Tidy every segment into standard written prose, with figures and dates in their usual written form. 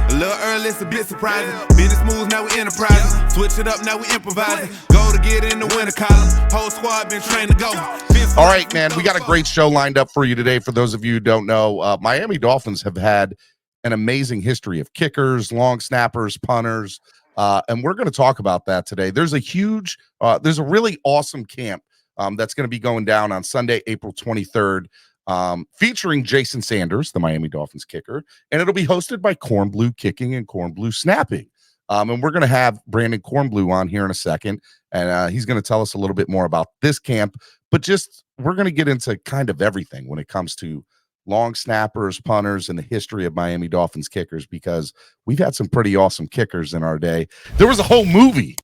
A little early, it's a bit surprising. Business moves, now we enterprising. Switch it up, now we improvising. Go to get in the winter column. Whole squad been trained to go. All right, man, we got a great show lined up for you today. For those of you who don't know, Miami Dolphins have had an amazing history of kickers, long snappers, punters, and we're going to talk about that today. There's a really awesome camp that's going to be going down on Sunday, April 23rd, featuring Jason Sanders, the Miami Dolphins kicker, and it'll be hosted by Kornblue Kicking and Kornblue Snapping. And we're going to have Brandon Kornblue on here in a second, and he's going to tell us a little bit more about this camp, but just we're going to get into kind of everything when it comes to long snappers, punters, and the history of Miami Dolphins kickers, because we've had some pretty awesome kickers in our day. There was a whole movie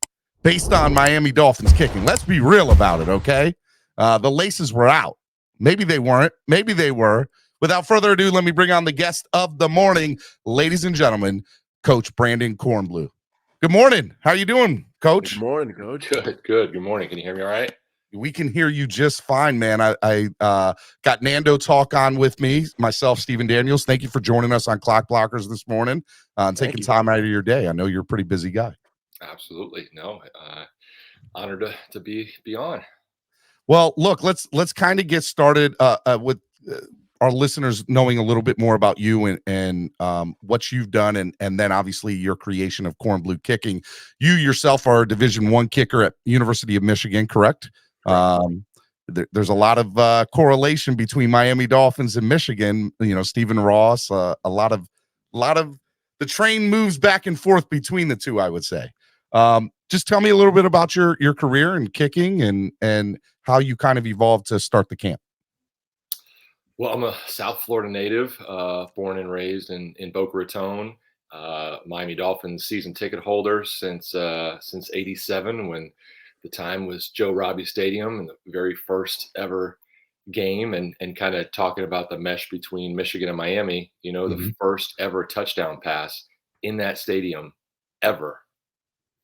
based on Miami Dolphins kicking. Let's be real about it, okay? The laces were out. Maybe they weren't. Maybe they were. Without further ado, let me bring on the guest of the morning, ladies and gentlemen, Coach Brandon Kornblue. Good morning. How you doing, Coach? Good morning, Coach. Good. Good morning. Can you hear me all right? We can hear you just fine, man. I got Nando Talk on with me, myself, Stephen Daniels. Thank you for joining us on Clock Blockers this morning and taking time out of your day. I know you're a pretty busy guy. Absolutely. No, honored to be on. Well, look, let's kind of get started with our listeners knowing a little bit more about you and what you've done, and then obviously your creation of Kornblue Kicking. You yourself are a Division I kicker at University of Michigan, correct? There's a lot of correlation between Miami Dolphins and Michigan. You know, Stephen Ross. A lot of the train moves back and forth between the two, I would say. Just tell me a little bit about your career in kicking and how you kind of evolved to start the camp. Well, I'm a South Florida native, born and raised in Boca Raton. Miami Dolphins season ticket holder since '87, when the time was Joe Robbie Stadium and the very first ever game, and kind of talking about the mesh between Michigan and Miami. You know, the first ever touchdown pass in that stadium ever.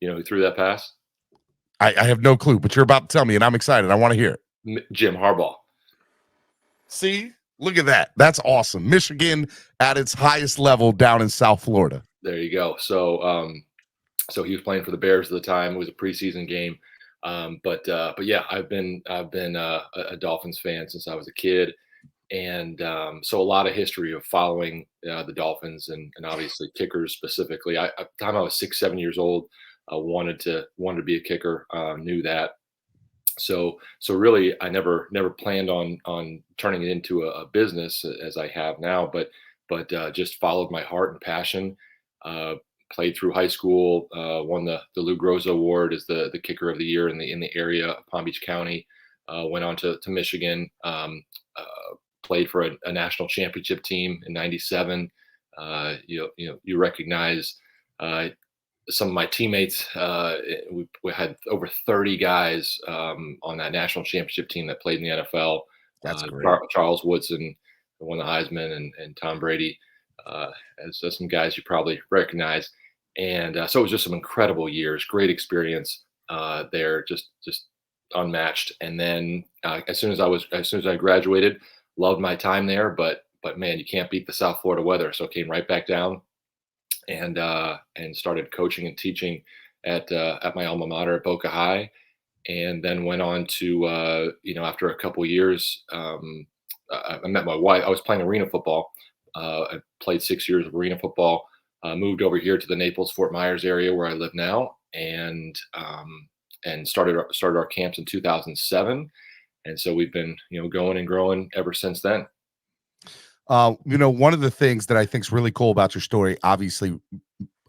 You know who threw that pass? I have no clue, but you're about to tell me, and I'm excited. I want to hear it. Jim Harbaugh. See, look at that. That's awesome. Michigan at its highest level down in South Florida. There you go. So he was playing for the Bears at the time. It was a preseason game. But yeah, I've been a Dolphins fan since I was a kid. And so a lot of history of following the Dolphins and obviously kickers specifically. At the time I was 6-7 years old, wanted to be a kicker, knew that. So really I never planned on turning it into a business as I have now, but just followed my heart and passion. Played through high school, won the Lou Groza Award as the kicker of the year in the area of Palm Beach County. Went on to Michigan, played for a national championship team in '97. You recognize some of my teammates. We had over 30 guys on that national championship team that played in the NFL. That's great. Charles Woodson won the Heisman, and Tom Brady. As some guys you probably recognize, and so it was just some incredible years, great experience there, just unmatched. And then as soon as I graduated, loved my time there, but man, you can't beat the South Florida weather, so came right back down and started coaching and teaching at my alma mater at Boca High, and then went on to after a couple years, I met my wife. I was playing arena football. I played 6 years of arena football, moved over here to the Naples, Fort Myers area where I live now, and started our camps in 2007. And so we've been, going and growing ever since then. One of the things that I think is really cool about your story, obviously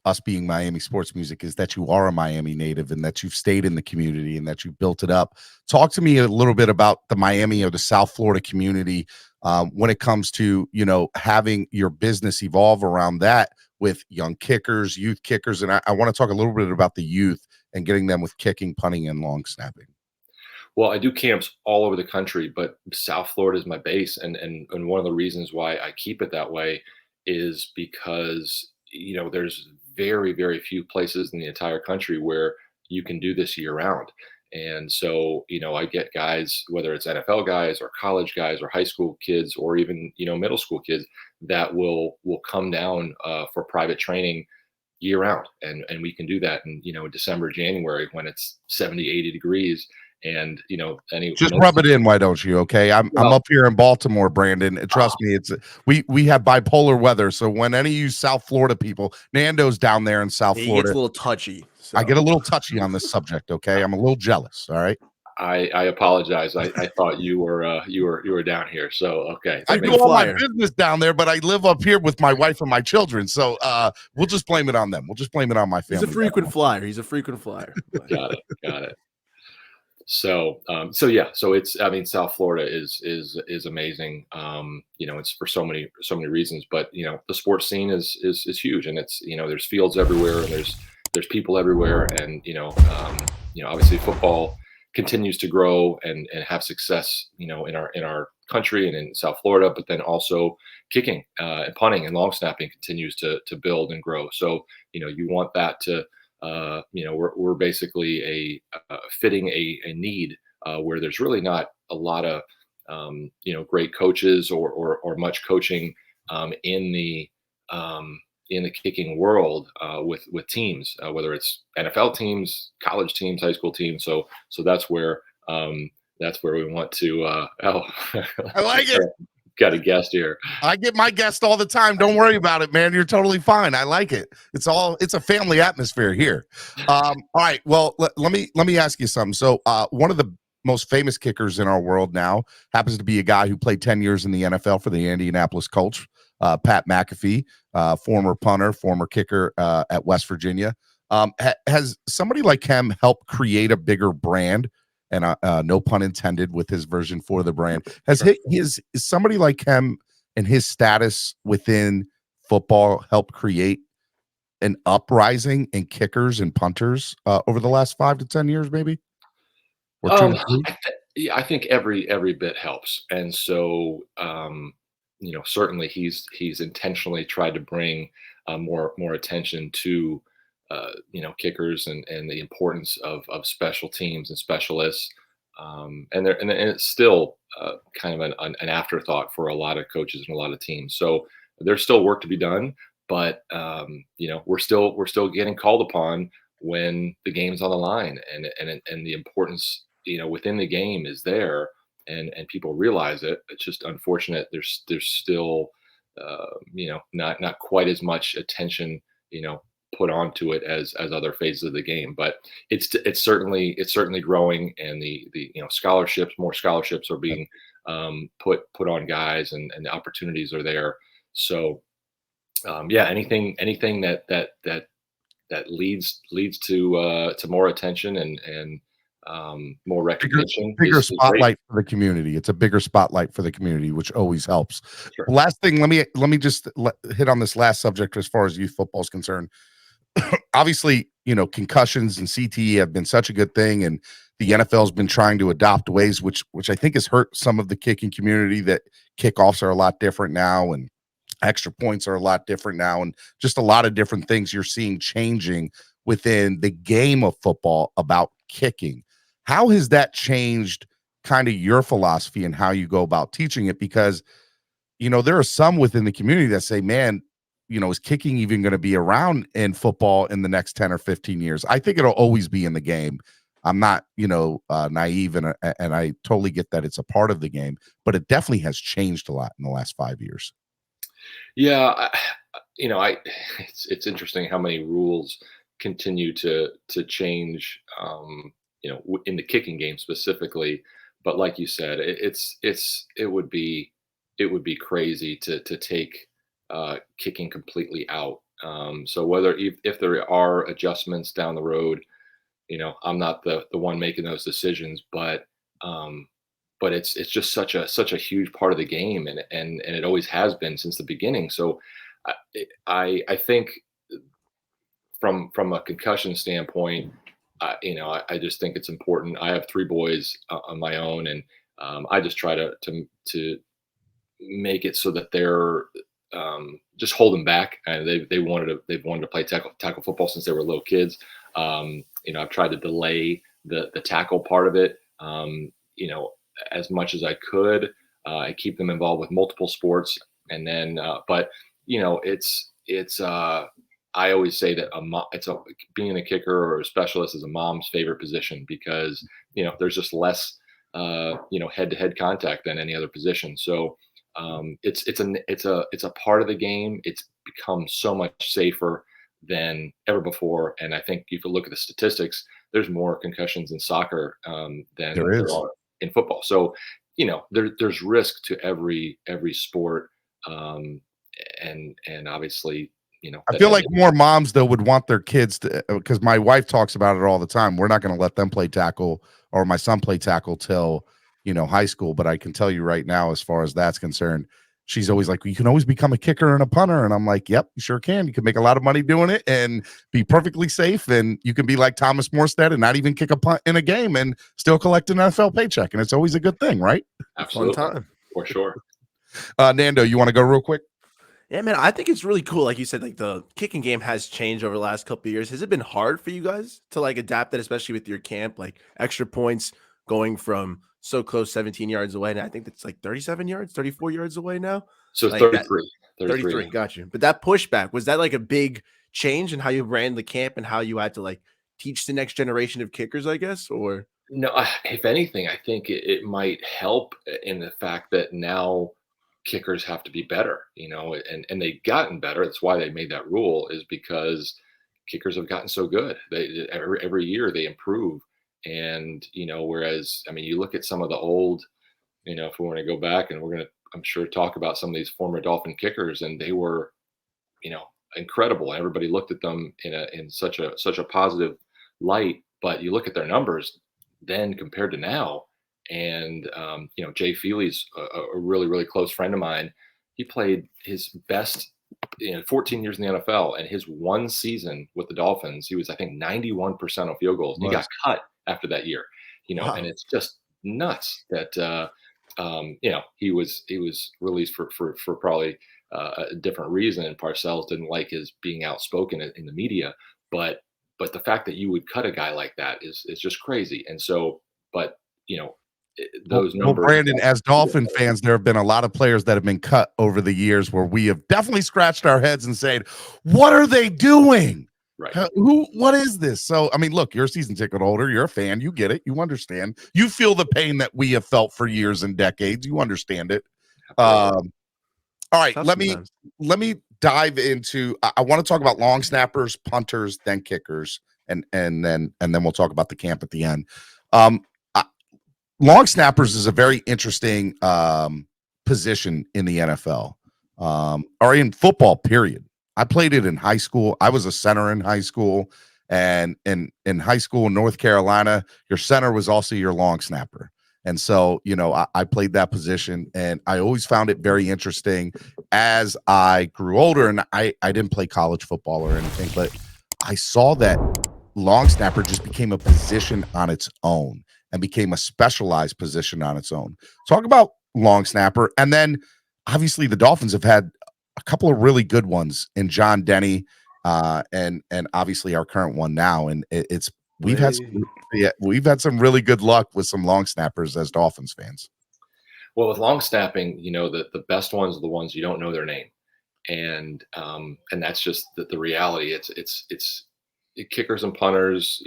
us being Miami sports music, is that you are a Miami native and that you've stayed in the community and that you've built it up. Talk to me a little bit about the Miami or the South Florida community when it comes to, having your business evolve around that with young kickers, youth kickers. And I want to talk a little bit about the youth and getting them with kicking, punting, and long snapping. Well, I do camps all over the country, but South Florida is my base. And one of the reasons why I keep it that way is because, there's very, very few places in the entire country where you can do this year round. And so, I get guys, whether it's NFL guys or college guys or high school kids or even, middle school kids that will come down for private training year round, and we can do that in December, January, when it's 70, 80 degrees, and Just rub it in, why don't you? Okay, I'm up here in Baltimore, Brandon. And trust me, it's we have bipolar weather. So when any of you South Florida people, Nando's down there in South He Florida, gets a little touchy. So. I get a little touchy on this subject. Okay, I'm a little jealous. All right. I apologize. I thought you were down here. So okay. I do all my business down there, but I live up here with my wife and my children. So we'll just blame it on them. We'll just blame it on my family. He's a frequent flyer. He's a frequent flyer. Got it. So it's, South Florida is amazing. It's for so many reasons, but the sports scene is huge, and it's, there's fields everywhere, and there's people everywhere, and obviously football continues to grow and have success, in our country and in South Florida, but then also kicking and punting and long snapping continues to build and grow. So, you want that to, we're basically fitting a need where there's really not a lot of, great coaches or much coaching in the kicking world with teams, whether it's NFL teams, college teams, high school teams. So that's where we want to. I like it. Got a guest here. I get my guest all the time. Don't worry about it, man. You're totally fine. I like it. It's a family atmosphere here. All right. Well, let me ask you something. So one of the most famous kickers in our world now happens to be a guy who played 10 years in the NFL for the Indianapolis Colts, Pat McAfee, former punter, former kicker at West Virginia. Has somebody like him helped create a bigger brand? And no pun intended with his version for the brand. Is somebody like him and his status within football helped create an uprising in kickers and punters over the last 5 to 10 years, maybe? Or 2 to 3? Yeah, I think every bit helps, and so certainly he's intentionally tried to bring more attention to kickers and the importance of special teams and specialists, and it's still kind of an afterthought for a lot of coaches and a lot of teams. So there's still work to be done, but we're still getting called upon when the game's on the line, and the importance within the game is there, and people realize it. It's just unfortunate there's still not quite as much attention put onto it as other phases of the game, but it's certainly growing, and the more scholarships are being put on guys, and the opportunities are there. So anything that leads to more attention and more recognition, bigger spotlight for the community. It's a bigger spotlight for the community, which always helps. Sure. Last thing, let me just hit on this last subject as far as youth football is concerned. Obviously, concussions and CTE have been such a good thing, and the NFL has been trying to adopt ways which I think has hurt some of the kicking community, that kickoffs are a lot different now, and extra points are a lot different now, and just a lot of different things you're seeing changing within the game of football about kicking. How has that changed kind of your philosophy and how you go about teaching it? Because, there are some within the community that say, man, is kicking even going to be around in football in the next 10 or 15 years? I think it'll always be in the game. I'm not, naive, and I totally get that it's a part of the game, but it definitely has changed a lot in the last 5 years. Yeah. It's interesting how many rules continue to change, in the kicking game specifically. But like you said, it would be crazy to take kicking completely out. So whether if there are adjustments down the road, I'm not the one making those decisions, but it's just such a huge part of the game, and it always has been since the beginning. So I think from a concussion standpoint, I just think it's important. I have 3 boys on my own, and I just try to make it so that they're just hold them back, and they've wanted to play tackle football since they were little kids. I've tried to delay the tackle part of it, as much as I could. I keep them involved with multiple sports. And then, but I always say that being a kicker or a specialist is a mom's favorite position because there's just less head-to-head contact than any other position. So it's a part of the game. It's become so much safer than ever before. And I think if you look at the statistics, there's more concussions in soccer than there are in football. So there's risk to every sport, and obviously. I feel like more moms though would want their kids to, because my wife talks about it all the time. We're not going to let them play tackle or my son play tackle till high school. But I can tell you right now, as far as that's concerned, she's always like, you can always become a kicker and a punter. And I'm like, yep, you sure can. You can make a lot of money doing it and be perfectly safe. And you can be like Thomas Morstead and not even kick a punt in a game and still collect an NFL paycheck. And it's always a good thing, right? Absolutely. Fun time. For sure. Nando, you want to go real quick? Yeah, man, I think it's really cool. Like you said, like the kicking game has changed over the last couple of years. Has it been hard for you guys to like adapt that, especially with your camp, like extra points going from so close 17 yards away? And I think that's like 37 yards, 34 yards away now. So like 33. 33, got you. But that pushback, was that like a big change in how you ran the camp and how you had to like teach the next generation of kickers, I guess? Or no, if anything, I think it might help in the fact that now kickers have to be better, and they've gotten better. That's why they made that rule, is because kickers have gotten so good. They every year they improve. And whereas you look at some of the old, if we want to go back, and we're going to, I'm sure, talk about some of these former Dolphin kickers, and they were incredible. Everybody looked at them in such a positive light. But you look at their numbers then compared to now. And, Jay Feely's a really, really close friend of mine. He played his best, 14 years in the NFL, and his one season with the Dolphins, he was, I think, 91% on field goals. Nice. He got cut after that year, wow. And it's just nuts that, he was released for probably a different reason. And Parcells didn't like his being outspoken in the media, but the fact that you would cut a guy like that is just crazy. And so, but, those numbers. Well, Brandon, as Dolphin fans, there have been a lot of players that have been cut over the years where we have definitely scratched our heads and said, what are they doing? Right. What is this? So, look, you're a season ticket holder. You're a fan. You get it. You understand. You feel the pain that we have felt for years and decades. You understand it. All right. Let me dive into, I want to talk about long snappers, punters, then kickers, and then we'll talk about the camp at the end. Long snappers is a very interesting position in the NFL, or in football, period. I played it in high school. I was a center in high school, and in high school in North Carolina, your center was also your long snapper. And so, I played that position, and I always found it very interesting as I grew older. And I didn't play college football or anything, but I saw that long snapper just became a position on its own and became a specialized position on its own. Talk about long snapper. And then obviously the Dolphins have had a couple of really good ones in John Denny, and obviously our current one now. And we've had some really good luck with some long snappers as Dolphins fans. Well, with long snapping, the best ones are the ones you don't know their name. And that's just the reality. It's kickers and punters,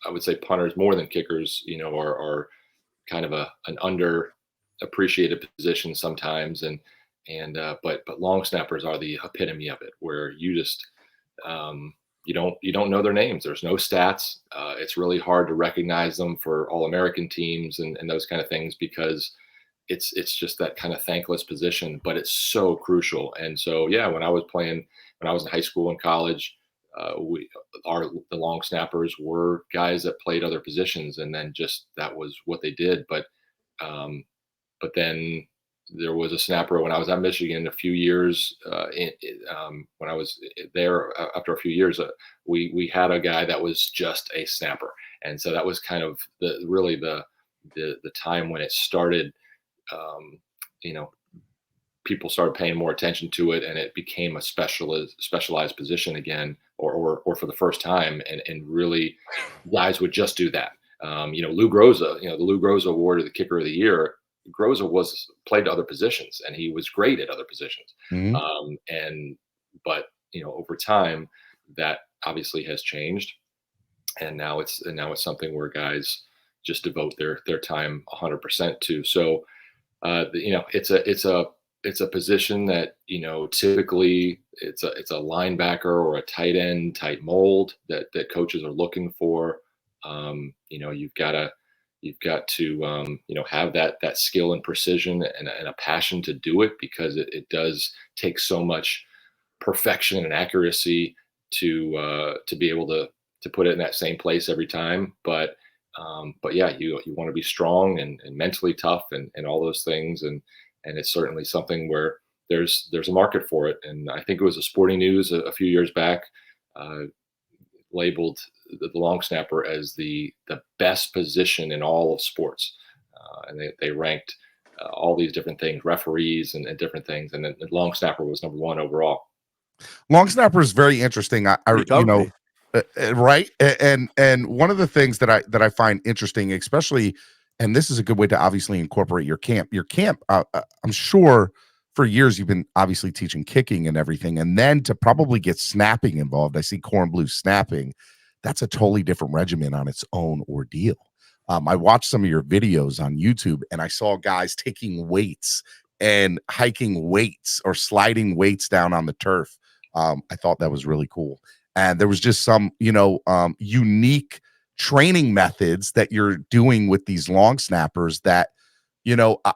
I would say punters more than kickers, are kind of an underappreciated position sometimes. But long snappers are the epitome of it, where you just, you don't know their names. There's no stats. It's really hard to recognize them for All-American teams and those kind of things, because it's just that kind of thankless position, but it's so crucial. And so, yeah, when I was in high school and college, the long snappers were guys that played other positions, and then just that was what they did. But then there was a snapper when I was at Michigan a few years. When I was there, after a few years, we had a guy that was just a snapper, and so that was kind of the time when it started. People started paying more attention to it, and it became a specialized position again, or for the first time, and really guys would just do that. Lou Groza, the Lou Groza Award of the Kicker of the Year, Groza played other positions, and he was great at other positions. Mhm. But over time, that obviously has changed, and now it's something where guys just devote their time 100% to. So it's a position that typically it's a linebacker or a tight end type mold that coaches are looking for. You've got to have that skill and precision and a passion to do it, because it does take so much perfection and accuracy to be able to put it in that same place every time. But yeah, you want to be strong and mentally tough and all those things, and it's certainly something where there's a market for it. And I think it was a Sporting News a few years back labeled the long snapper as the best position in all of sports, and they ranked all these different things, referees and different things, and then the long snapper was number one overall. Long snapper is very interesting. Right. And one of the things that I find interesting, especially, and this is a good way to obviously incorporate your camp. I'm sure for years you've been obviously teaching kicking and everything, and then to probably get snapping involved. I see Kornblue snapping. That's a totally different regimen on its own ordeal. I watched some of your videos on YouTube, and I saw guys taking weights and hiking weights or sliding weights down on the turf. I thought that was really cool. And there was just some, unique training methods that you're doing with these long snappers that,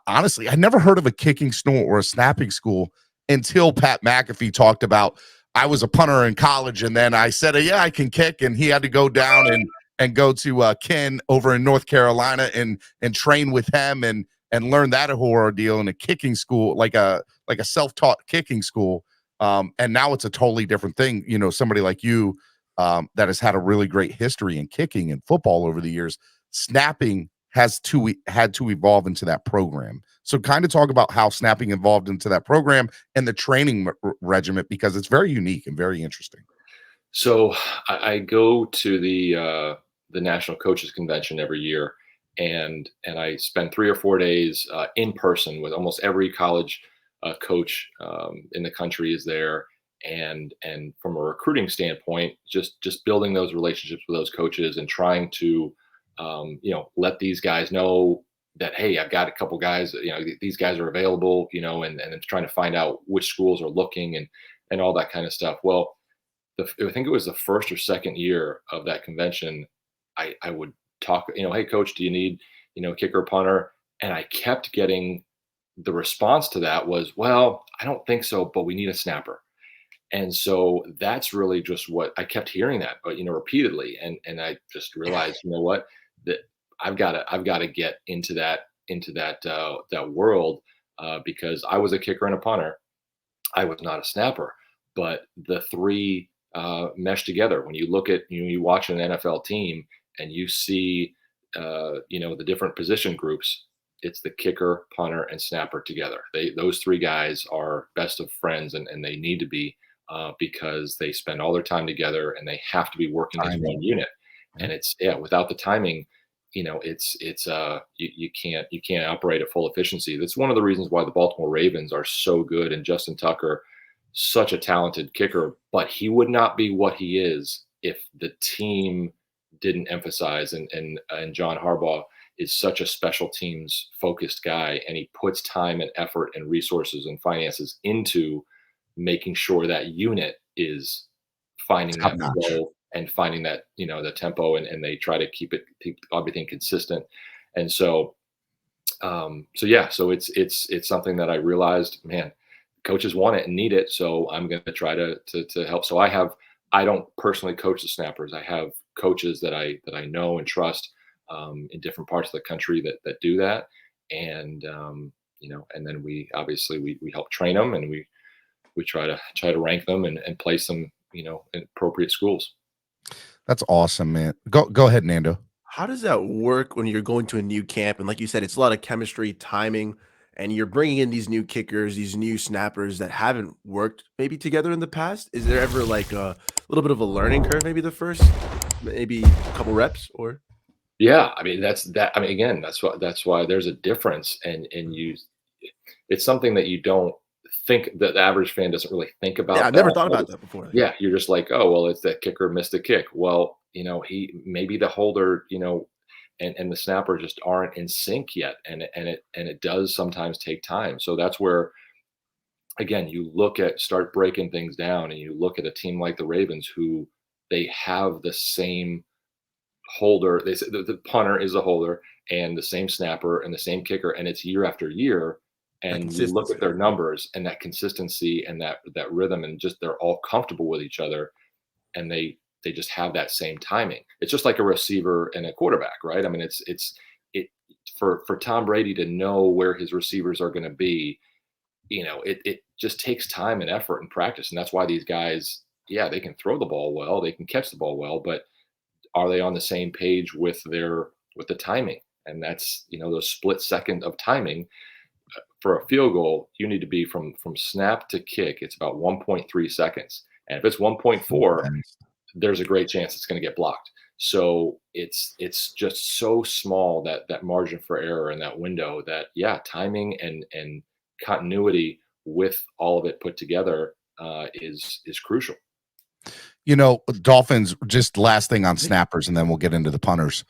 honestly, I never heard of a kicking school or a snapping school until Pat McAfee talked about, I was a punter in college, and then I said, yeah, I can kick. And he had to go down and go to Ken over in North Carolina and train with him and learn that horror deal in a kicking school, like a self-taught kicking school. And now it's a totally different thing. Somebody like you that has had a really great history in kicking and football over the years, snapping had to evolve into that program. So kind of talk about how snapping evolved into that program and the training regiment, because it's very unique and very interesting. So I go to the National Coaches Convention every year, and I spend 3 or 4 days in person with almost every college coach in the country is there, and from a recruiting standpoint, just building those relationships with those coaches and trying to let these guys know that, hey, I've got a couple guys, these guys are available, and it's trying to find out which schools are looking and all that kind of stuff. Well, I think it was the first or second year of that convention, I would talk, hey coach, do you need kicker, punter? And I kept getting the response to that was, well, I don't think so, but we need a snapper. And so that's really just what I kept hearing that, repeatedly. And I just realized, what, that I've got to get into that world, because I was a kicker and a punter. I was not a snapper, but the three mesh together. When you look at, you watch an NFL team and you see, the different position groups, it's the kicker, punter, and snapper together. Those three guys are best of friends, and they need to be, because they spend all their time together and they have to be working as one unit. And without the timing, you can't operate at full efficiency. That's one of the reasons why the Baltimore Ravens are so good, and Justin Tucker, such a talented kicker, but he would not be what he is if the team didn't emphasize, and John Harbaugh is such a special teams focused guy, and he puts time and effort and resources and finances into making sure that unit is finding that flow and finding that, the tempo, and they try to keep everything consistent. And so it's something that I realized, man, coaches want it and need it. So I'm going to try to help. So I don't personally coach the snappers. I have coaches that I know and trust in different parts of the country that do that. And, and then we help train them, and we try to rank them and place them, in appropriate schools. That's awesome, man. Go ahead, Nando. How does that work when you're going to a new camp? And like you said, it's a lot of chemistry, timing, and you're bringing in these new kickers, these new snappers that haven't worked maybe together in the past. Is there ever like a little bit of a learning curve, maybe the first, maybe a couple reps, or? Yeah, I mean, I mean, again, that's why there's a difference, and it's something that you don't think that the average fan doesn't really think Yeah, about I've never that. thought But about that before. yeah, you're just like, oh well, it's that kicker missed a kick. Well, he maybe the holder, and the snapper just aren't in sync yet, and it does sometimes take time. So that's where, again, you start breaking things down, and you look at a team like the Ravens, who they have the same holder. They say the punter is a holder, and the same snapper and the same kicker, and it's year after year. That And you look at consistency. their numbers and that consistency and that rhythm, and just they're all comfortable with each other, and they just have that same timing. It's just like a receiver and a quarterback, right? I mean, it for Tom Brady to know where his receivers are going to be. It just takes time and effort and practice, and that's why these guys, yeah, they can throw the ball well, they can catch the ball well, but are they on the same page with the timing? And that's, those split second of timing for a field goal. You need to be from snap to kick. It's about 1.3 seconds. And if it's 1.4, there's a great chance it's going to get blocked. So it's just so small, that margin for error in that window, that yeah, timing and continuity with all of it put together is crucial. Dolphins, just last thing on snappers, and then we'll get into the punters.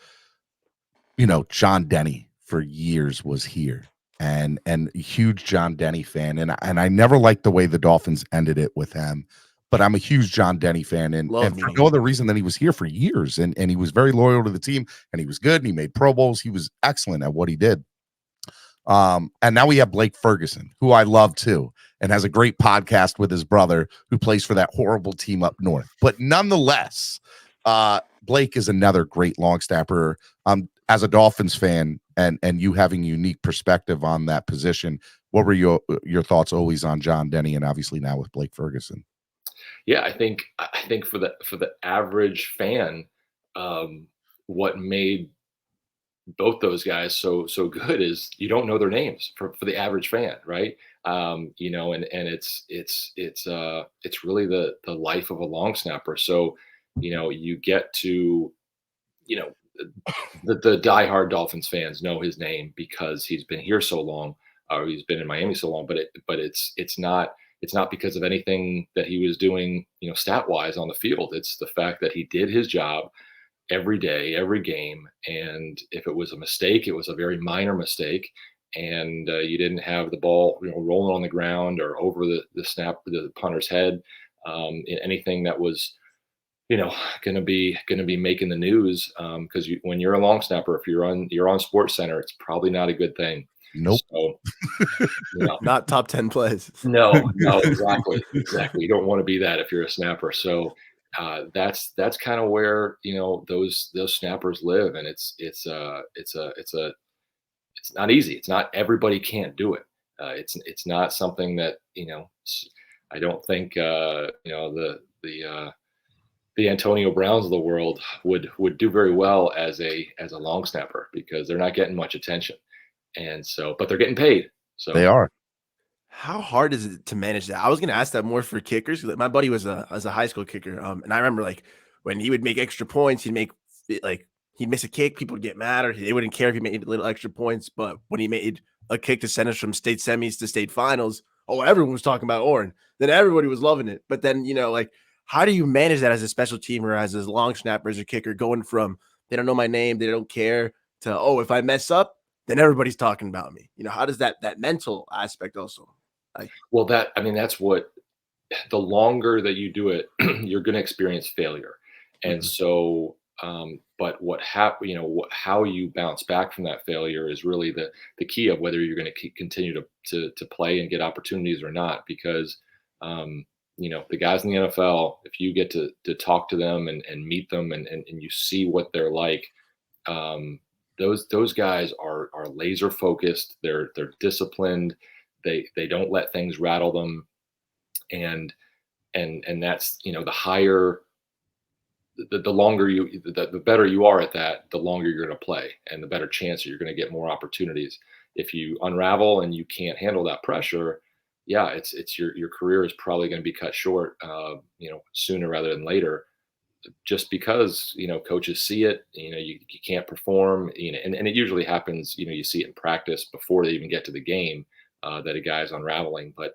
John Denny for years was here, and huge John Denny fan. And I never liked the way the Dolphins ended it with him, but I'm a huge John Denny fan. And Love for meeting no him. other reason than he was here for years, and he was very loyal to the team, and he was good, and he made Pro Bowls. He was excellent at what he did. And now we have Blake Ferguson, who I love too, and has a great podcast with his brother, who plays for that horrible team up north. But nonetheless, Blake is another great long snapper. As a Dolphins fan, and you having a unique perspective on that position, what were your thoughts always on John Denny, and obviously now with Blake Ferguson? Yeah, I think for the average fan, what made both those guys so good is you don't know their names for the average fan, right? And it's really the life of a long snapper. So you get to, you know the diehard Dolphins fans know his name because he's been here so long, or he's been in Miami so long. But it's not because of anything that he was doing, stat wise on the field. It's the fact that he did his job every day, every game. And if it was a mistake, it was a very minor mistake. And you didn't have the ball, rolling on the ground or over the punter's head. Anything that was, going to be making the news, because when you're a long snapper, if you're on Sports Center, it's probably not a good thing. Nope. So, Not top 10 plays. no, exactly. You don't want to be that if you're a snapper. So that's kind of where those snappers live, and it's not easy. It's not, everybody can't do it. It's not something that I don't think the Antonio Browns of the world would do very well as a long snapper, because they're not getting much attention, and so, but they're getting paid. So They are. How hard is it to manage that? I was going to ask that more for kickers. My buddy was a high school kicker, and I remember like when he would make extra points, he'd miss a kick, people would get mad, or they wouldn't care if he made little extra points. But when he made a kick to send us from state semis to state finals, oh, everyone was talking about Orrin. Then everybody was loving it. But then how do you manage that as a special teamer, as a long snapper, as a kicker, going from they don't know my name, they don't care, to if I mess up, then everybody's talking about me. How does that mental aspect also? Well, that's what, the longer that you do it, you're going to experience failure. And so, but how you bounce back from that failure is really the key of whether you're going to continue to play and get opportunities or not. Because, the guys in the NFL, if you get to talk to them and meet them, and you see what they're like, those guys are laser focused. They're disciplined. They don't let things rattle them, and that's, the higher, the longer the better you are at that, the longer you're going to play, and the better chance that you're going to get more opportunities. If you unravel and you can't handle that pressure, yeah, it's your career is probably going to be cut short, sooner rather than later. just because, coaches see it, you can't perform, and it usually happens, you see it in practice before they even get to the game, that a guy's unraveling. But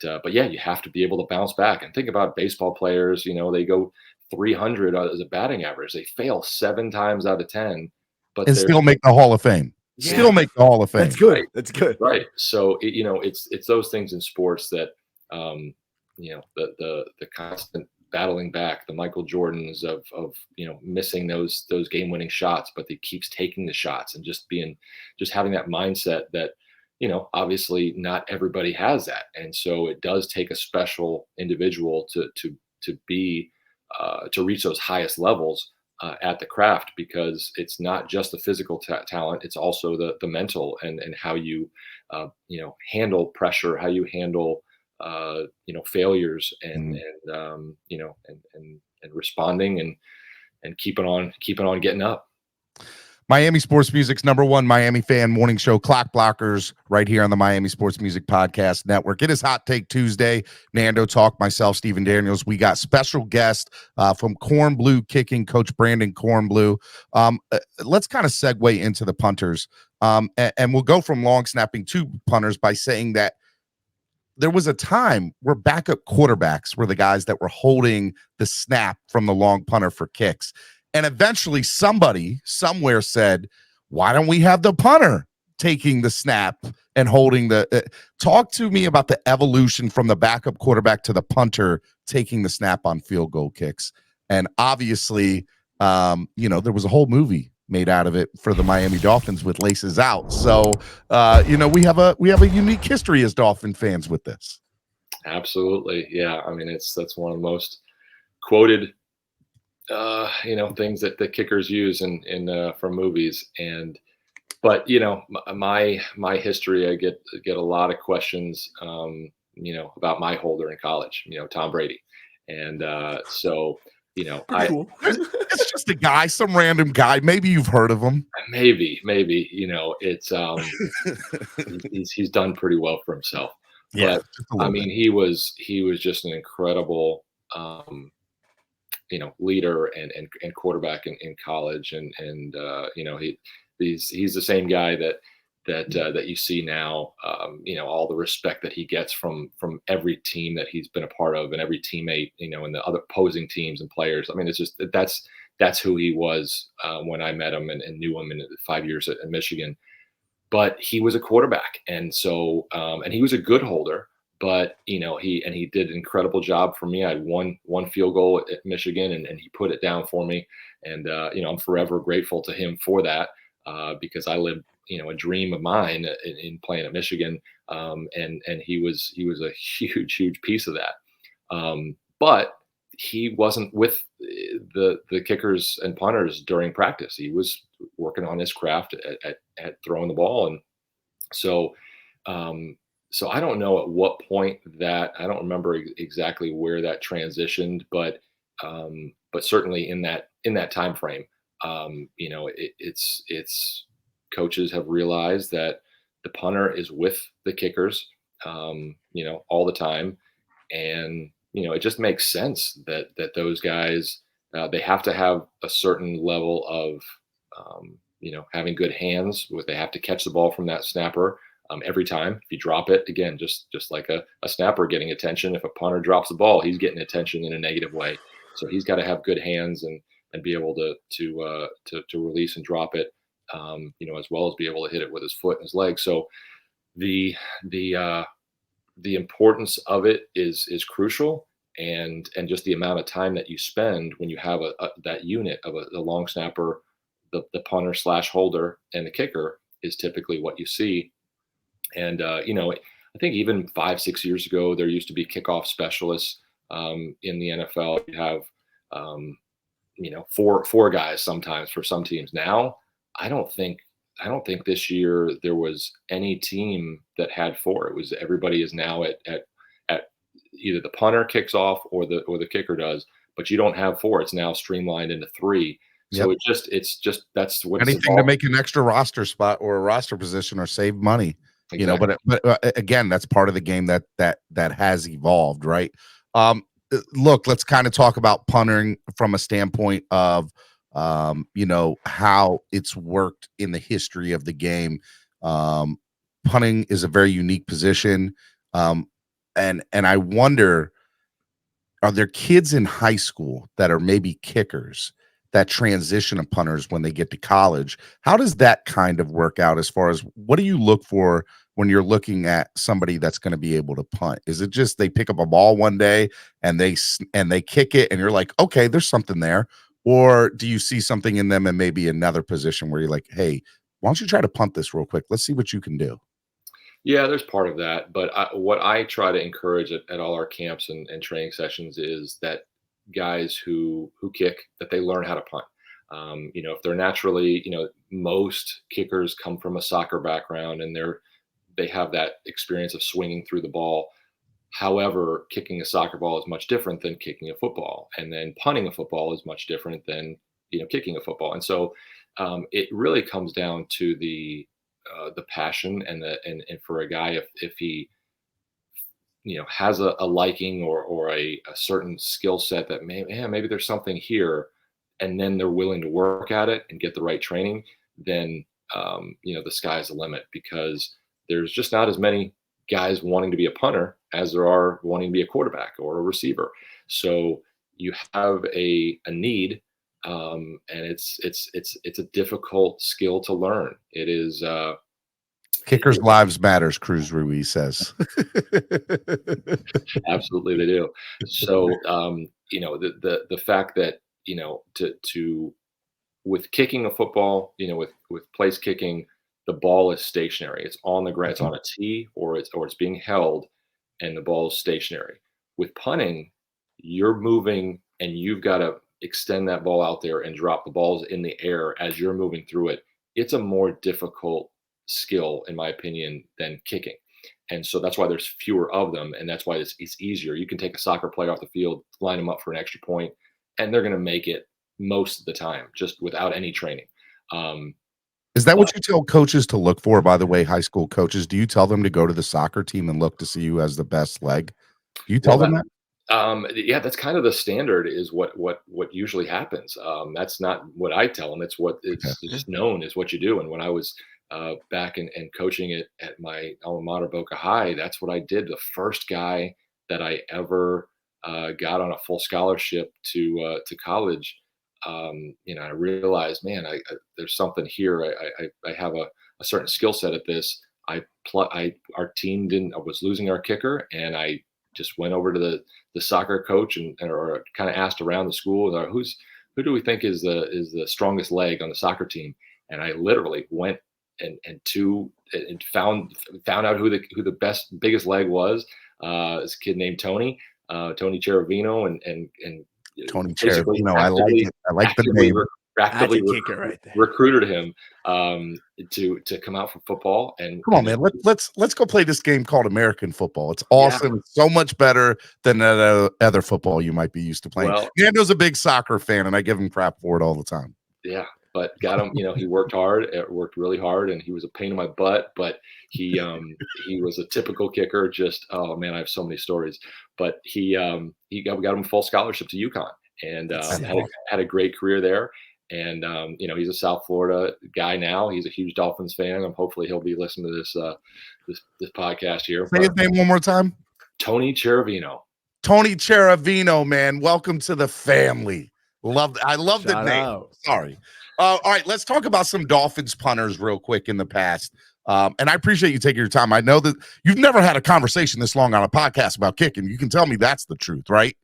yeah, you have to be able to bounce back. And think about baseball players, they go 300 as a batting average. They fail 7 times out of 10, but And they're still make the Hall of Fame. Yeah. Still make the Hall of Fame. That's good. Right. That's good. right. So it's those things in sports that, the constant battling back, the Michael Jordans of missing those game-winning shots, but he keeps taking the shots and just having that mindset that, obviously not everybody has that. And so it does take a special individual to be to reach those highest levels at the craft, because it's not just the physical talent, it's also the mental and how you handle pressure, how you handle failures, and responding and keeping on getting up. Miami Sports Music's #1 Miami fan morning show, Clock Blockers, right here on the Miami Sports Music Podcast Network. It is Hot Take Tuesday. Nando Talk, myself, Stephen Daniels. We got special guest from Kornblue Kicking, Coach Brandon Kornblue. Let's kind of segue into the punters, and we'll go from long snapping to punters by saying that there was a time where backup quarterbacks were the guys that were holding the snap from the long punter for kicks. And eventually somebody somewhere said, why don't we have the punter taking the snap and holding the talk to me about the evolution from the backup quarterback to the punter taking the snap on field goal kicks. And obviously, there was a whole movie made out of it for the Miami Dolphins with Laces Out. So, we have a unique history as Dolphin fans with this. Absolutely. Yeah. I mean, that's one of the most quoted things that the kickers use in from movies. But my history, I get a lot of questions about my holder in college, Tom Brady. And so Cool. It's just a guy, some random guy, maybe you've heard of him. maybe it's he's done pretty well for himself. Yeah, but I mean, he was just an incredible leader and quarterback in college, and he's the same guy that you see now. All the respect that he gets from every team that he's been a part of, and every teammate, and the other opposing teams and players. I mean, it's just that's who he was when I met him and knew him in 5 years at Michigan. But he was a quarterback, and so and he was a good holder. But he did an incredible job for me. I had one field goal at Michigan, and he put it down for me. And I'm forever grateful to him for that, because I lived a dream of mine in playing at Michigan. And he was a huge piece of that. But he wasn't with the kickers and punters during practice. He was working on his craft at throwing the ball, and so. So I don't know at what point that, I don't remember exactly where that transitioned, but certainly in that time frame, it's coaches have realized that the punter is with the kickers, all the time, and it just makes sense that those guys they have to have a certain level of having good hands. They have to catch the ball from that snapper. Every time, if you drop it, again, just like a snapper getting attention. If a punter drops the ball, he's getting attention in a negative way. So he's got to have good hands and be able to release and drop it, as well as be able to hit it with his foot and his leg. So the importance of it is crucial, and just the amount of time that you spend when you have that unit of the long snapper, the punter / holder, and the kicker is typically what you see. And, I think even 5-6 years ago, there used to be kickoff specialists in the NFL. You have, four guys sometimes for some teams. Now, I don't think this year there was any team that had 4. It was everybody is now at either the punter kicks off or the kicker does, but you don't have 4. It's now streamlined into 3. So Yep. it's just that's what Anything to make an extra roster spot or a roster position or save money. Exactly. But again, that's part of the game that has evolved, right? look, let's kind of talk about punting from a standpoint of, how it's worked in the history of the game. Punting is a very unique position. And I wonder, are there kids in high school that are maybe kickers that transition to punters when they get to college? How does that kind of work out as far as what do you look for when you're looking at somebody that's going to be able to punt? Is it just they pick up a ball one day and they kick it and you're like, okay, there's something there? Or do you see something in them and maybe another position where you're like, hey, why don't you try to punt this real quick? Let's see what you can do. Yeah, there's part of that, but what I try to encourage at all our camps and training sessions is that guys who kick, that they learn how to punt. If they're naturally, most kickers come from a soccer background and they have that experience of swinging through the ball. However, kicking a soccer ball is much different than kicking a football, and then punting a football is much different than kicking a football. And so it really comes down to the passion and for a guy, if he has a liking or a certain skill set that maybe there's something here, and then they're willing to work at it and get the right training, then the sky's the limit, because there's just not as many guys wanting to be a punter as there are wanting to be a quarterback or a receiver. So you have a need, and it's a difficult skill to learn. It is. Kickers' lives matters, Cruz Ruiz says. Absolutely, they do. So, the fact that to with kicking a football, with place kicking, the ball is stationary. It's on the ground. It's on a tee, or it's being held, and the ball is stationary. With punting, you're moving, and you've got to extend that ball out there and drop the balls in the air as you're moving through it. It's a more difficult skill, in my opinion, than kicking. And so that's why there's fewer of them, and that's why it's easier. You can take a soccer player off the field, line them up for an extra point, and they're going to make it most of the time, just without any training. Is that what you tell coaches to look for, by the way, high school coaches? Do you tell them to go to the soccer team and look to see who has the best leg? Do you tell them that? Yeah, that's kind of the standard, is what usually happens. That's not what I tell them. It's just known as what you do. And when I was back and coaching at my alma mater, Boca High, that's what I did. The first guy that I ever got on a full scholarship to college, I realized, man, there's something here. I have a certain skill set at this. Our team I was losing our kicker, and I just went over to the soccer coach or kind of asked around the school, who do we think is the strongest leg on the soccer team? And I literally went and found out who the biggest leg was. This kid named Tony Cherovino, and Tony Cherovino. I like it. I like the name. Actively kicker right there. Recruited him to come out for football. And come on, man, let's go play this game called American football. It's awesome. Yeah. It's so much better than that other football you might be used to playing. Well, Nando's a big soccer fan, and I give him crap for it all the time. Yeah, but got him. He worked really hard, and he was a pain in my butt. But he was a typical kicker. Just, oh man, I have so many stories. But we got him a full scholarship to UConn, and had a great career there. And he's a South Florida guy now. He's a huge Dolphins fan. Hopefully he'll be listening to this podcast here. Say his name one more time. Tony Cherovino. Tony Cherovino, man. Welcome to the family. I love the name. Out. Sorry. All right, let's talk about some Dolphins punters real quick in the past. And I appreciate you taking your time. I know that you've never had a conversation this long on a podcast about kicking. You can tell me that's the truth, right?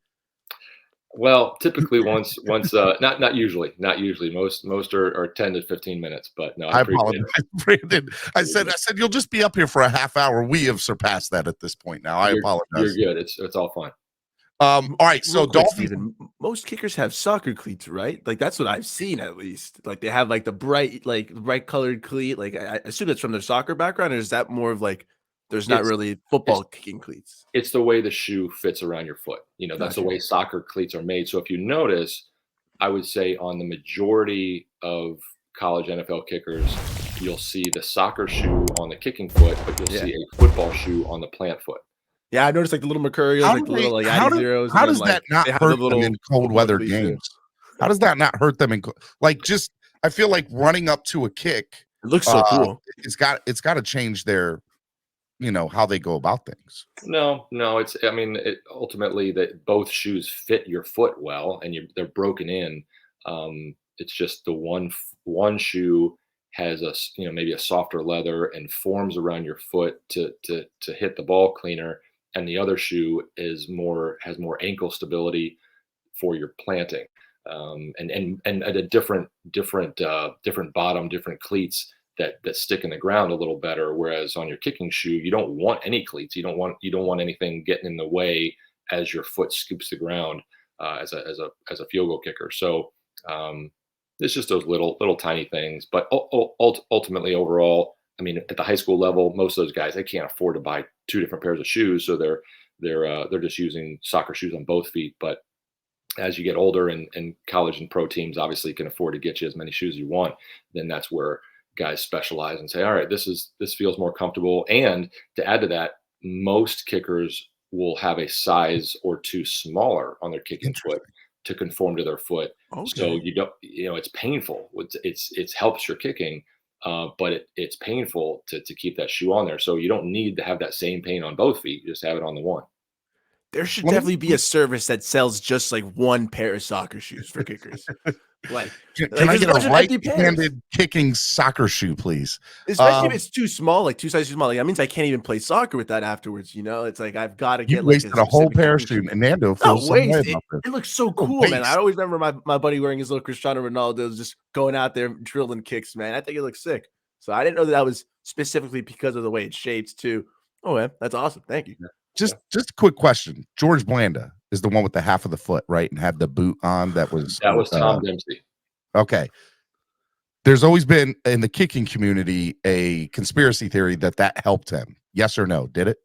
Well, typically once, not usually. Most are 10 to 15 minutes, but no, I apologize, Brandon. I said you'll just be up here for a half hour. We have surpassed that at this point now. I apologize. You're good. It's all fine. All right, so Dolphins. Steven, most kickers have soccer cleats, right? Like that's what I've seen, at least. Like they have like the bright colored cleat. Like I assume that's from their soccer background, or is that more of like there's not really football kicking cleats? It's the way the shoe fits around your foot. That's the way soccer cleats are made. So if you notice, I would say on the majority of college NFL kickers, you'll see the soccer shoe on the kicking foot, but you'll see a football shoe on the plant foot. Yeah, I noticed like the little Mercurials, How like do the they? little like How Addy do? Zeros, and How then does that like not they have the hurt them in little cold weather buckley too. games? How does that not hurt them in like just? I feel like running up to a kick. It looks so cool. It's got to change their, how they go about things. No, it's, I mean, ultimately that both shoes fit your foot well, and they're broken in. It's just the one shoe has maybe a softer leather and forms around your foot to hit the ball cleaner, and the other shoe has more ankle stability for your planting, and at a different bottom, different cleats that stick in the ground a little better. Whereas on your kicking shoe, you don't want any cleats. You don't want anything getting in the way as your foot scoops the ground as a field goal kicker. So it's just those little tiny things. But ultimately, overall, I mean, at the high school level, most of those guys, they can't afford to buy two different pairs of shoes, so they're just using soccer shoes on both feet. But as you get older, and college and pro teams obviously can afford to get you as many shoes as you want, then that's where guys specialize and say, all right, this feels more comfortable. And to add to that, most kickers will have a size or two smaller on their kicking foot to conform to their foot. Okay. So you don't, it's painful. It helps your kicking, but it's painful to keep that shoe on there. So you don't need to have that same pain on both feet. You just have it on the one. There should definitely be a service that sells just like one pair of soccer shoes for kickers. Like, can I get a empty pairs. right-handed kicking soccer shoe, please? Especially if it's too small, like 2 sizes too small. Like that means I can't even play soccer with that afterwards. It's like I've got to get like wasted a whole pair of shoes, and Nando feels some way about this. It looks so cool, man. I always remember my buddy wearing his little Cristiano Ronaldo, just going out there drilling kicks, man. I think it looks sick. So I didn't know that was specifically because of the way it's shaped too. Oh man, that's awesome. Thank you. Just a quick question. George Blanda is the one with the half of the foot, right? And had the boot on. That was Tom Dempsey. Okay. There's always been in the kicking community a conspiracy theory that helped him. Yes or no? Did it?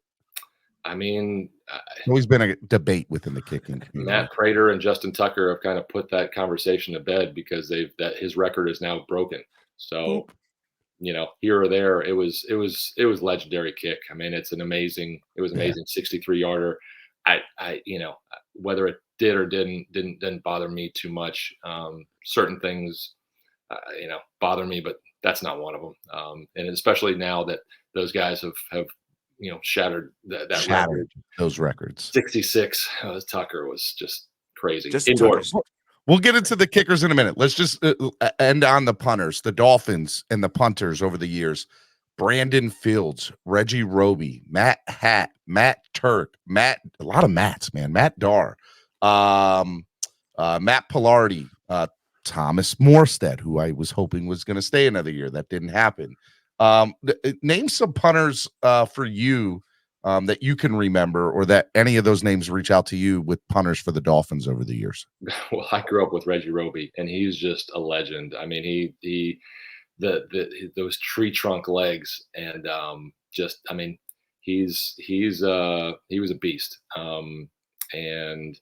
I mean, there's always been a debate within the kicking community. Matt Prater and Justin Tucker have kind of put that conversation to bed because his record is now broken. So, here or there, it was legendary kick. I mean, it was amazing 63-yarder. I whether it did or didn't bother me too much. Certain things, bother me, but that's not one of them. And especially now that those guys have shattered that record. Those records. 66. Tucker was just crazy. Just indoors. We'll get into the kickers in a minute. Let's just end on the punters, the Dolphins and the punters over the years. Brandon Fields, Reggie Roby, Matt Hatt, Matt Turk, a lot of Matts, man. Matt Darr, Matt Pilardi, Thomas Morstead, who I was hoping was going to stay another year. That didn't happen. Name some punters for you that you can remember, or that any of those names reach out to you with punters for the Dolphins over the years. Well, I grew up with Reggie Roby, and he's just a legend. I mean, those tree trunk legs, and he was a beast. And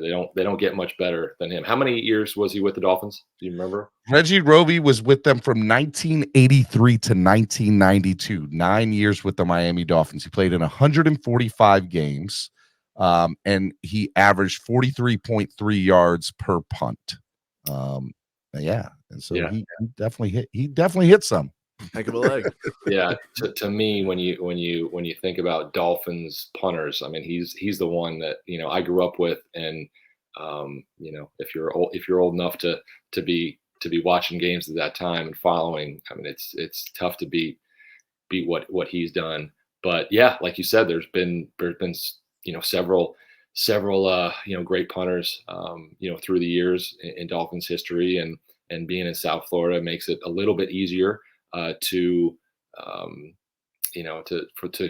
they don't get much better than him. How many years was he with the Dolphins? Do you remember? Reggie Roby was with them from 1983 to 1992, 9 years with the Miami Dolphins. He played in 145 games, and he averaged 43.3 yards per punt. And so he definitely hit some. Heck of a leg. Yeah, to me, when you think about Dolphins punters, I mean, he's the one that I grew up with, and if you're old enough to be watching games at that time and following, I mean, it's tough to beat what he's done. But yeah, like you said, there's been several great punters through the years in Dolphins history, and being in South Florida makes it a little bit easier to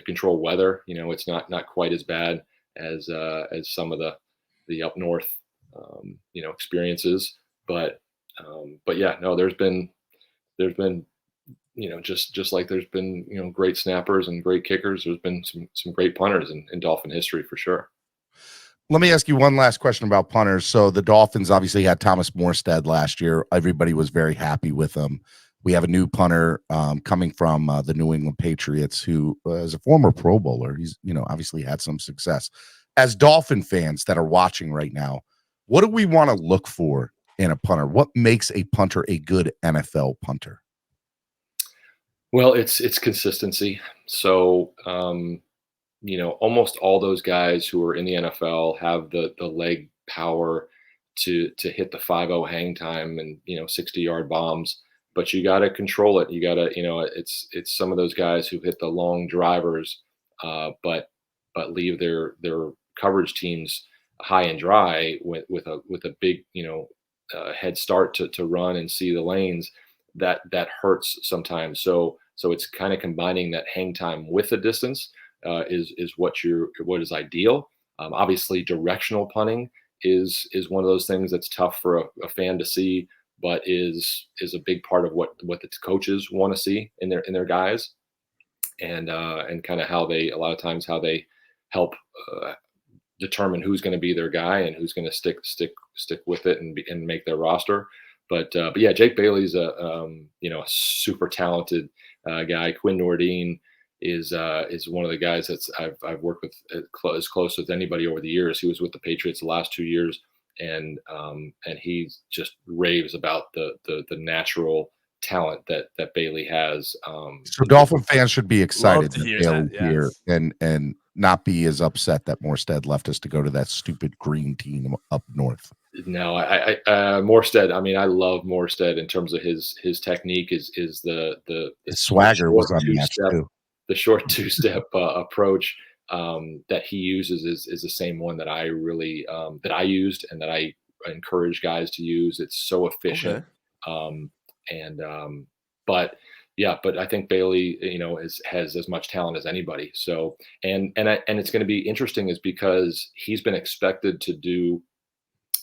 control weather. It's not quite as bad as some of the up north experiences, but yeah, no, there's been just like there's been great snappers and great kickers, there's been some great punters in Dolphin history for sure. Let me ask you one last question about punters. So the Dolphins obviously had Thomas Morstead last year. Everybody was very happy with him. We have a new punter coming from the New England Patriots, who is a former Pro Bowler. He's, obviously had some success. As Dolphin fans that are watching right now, what do we want to look for in a punter? What makes a punter a good NFL punter? Well, it's consistency. So, almost all those guys who are in the NFL have the leg power to hit the 5-0 hang time and 60-yard bombs, but you got to control it. You got to it's some of those guys who hit the long drivers, but leave their coverage teams high and dry with a big head start to run and see the lanes. That hurts sometimes. So it's kind of combining that hang time with the distance is what is ideal. Obviously, directional punting is one of those things that's tough for a fan to see, but is a big part of what the coaches want to see in their guys, and kind of how they how they help determine who's going to be their guy and who's going to stick with it and make their roster. But yeah, Jake Bailey's a super talented guy. Quinn Nordine is one of the guys that's I've worked with as close as anybody over the years. He was with the Patriots the last 2 years, and he just raves about the natural talent that Bailey has. So Dolphin fans should be excited to that hear Bailey's that, here yes. and not be as upset that Morstead left us to go to that stupid green team up north. No, I Morstead. I mean, I love Morstead in terms of his technique. Is the His swagger was unmatched too. The short two-step approach that he uses is the same one that I really that I used and that I encourage guys to use. It's so efficient. But I think Bailey, has as much talent as anybody. So and it's going to be interesting is because he's been expected to do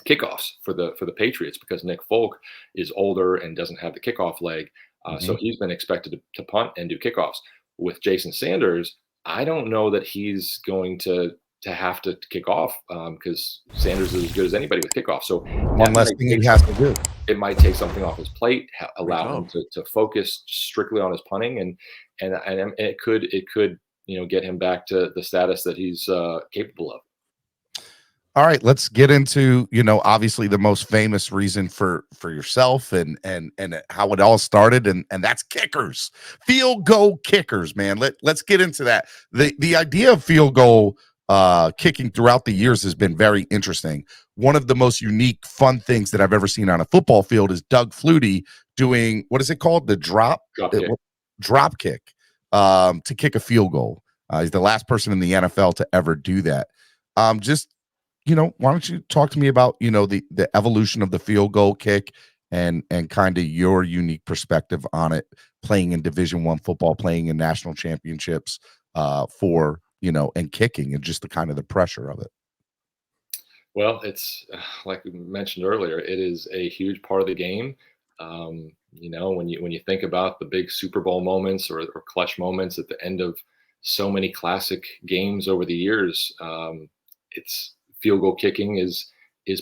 kickoffs for the Patriots because Nick Folk is older and doesn't have the kickoff leg. So he's been expected to punt and do kickoffs. With Jason Sanders, I don't know that he's going to have to kick off because Sanders is as good as anybody with kickoff. So one less thing he has to do. It might take something off his plate, allow him to focus strictly on his punting, and it could get him back to the status that he's capable of. All right, let's get into, obviously the most famous reason for yourself and how it all started, and that's kickers, field goal kickers, man. Let's get into that. The idea of field goal kicking throughout the years has been very interesting. One of the most unique, fun things that I've ever seen on a football field is Doug Flutie doing, what is it called? The drop kick to kick a field goal. He's the last person in the NFL to ever do that. Why don't you talk to me about, the evolution of the field goal kick and kind of your unique perspective on it, playing in Division I football, playing in national championships and kicking and just the kind of the pressure of it. Well, it's like we mentioned earlier, it is a huge part of the game. When you think about the big Super Bowl moments or clutch moments at the end of so many classic games over the years, it's field goal kicking is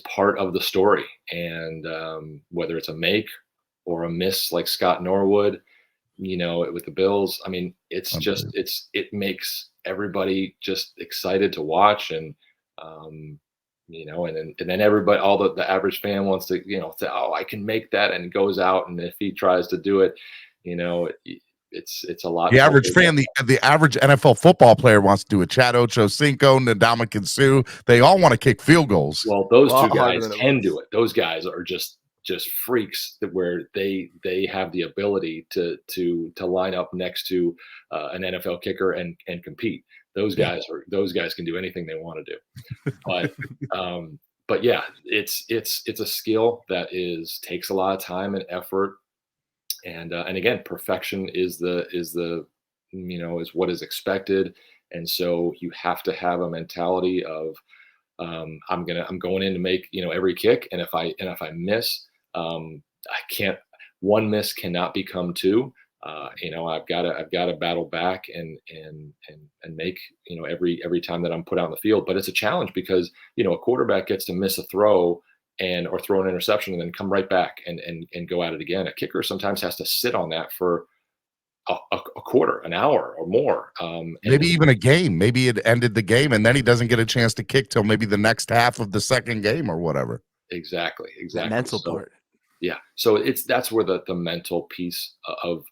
part of the story. And whether it's a make or a miss like Scott Norwood, with the Bills, I mean, it's just it makes everybody just excited to watch, and and then everybody, all the average fan wants to say, oh, I can make that, and goes out, and if he tries to do it, it's a lot. The average fan, the average NFL football player wants to do it. Chad Ochocinco, Ndamukong Suh, they all want to kick field goals. Well, those two guys can do it. Those guys are just freaks where they have the ability to line up next to an NFL kicker and compete. Those guys can do anything they want to do. But yeah, it's a skill that takes a lot of time and effort. And again, perfection is what is expected. And so you have to have a mentality of, I'm going in to make, every kick. And if I miss, one miss cannot become two. I've got to battle back and make, every time that I'm put out in the field. But it's a challenge because, a quarterback gets to miss a throw or throw an interception and then come right back and go at it again. A kicker sometimes has to sit on that for a quarter, an hour or more. Maybe even a game. Maybe it ended the game, and then he doesn't get a chance to kick till maybe the next half of the second game or whatever. Exactly. The mental So, part. yeah. So that's where the mental piece of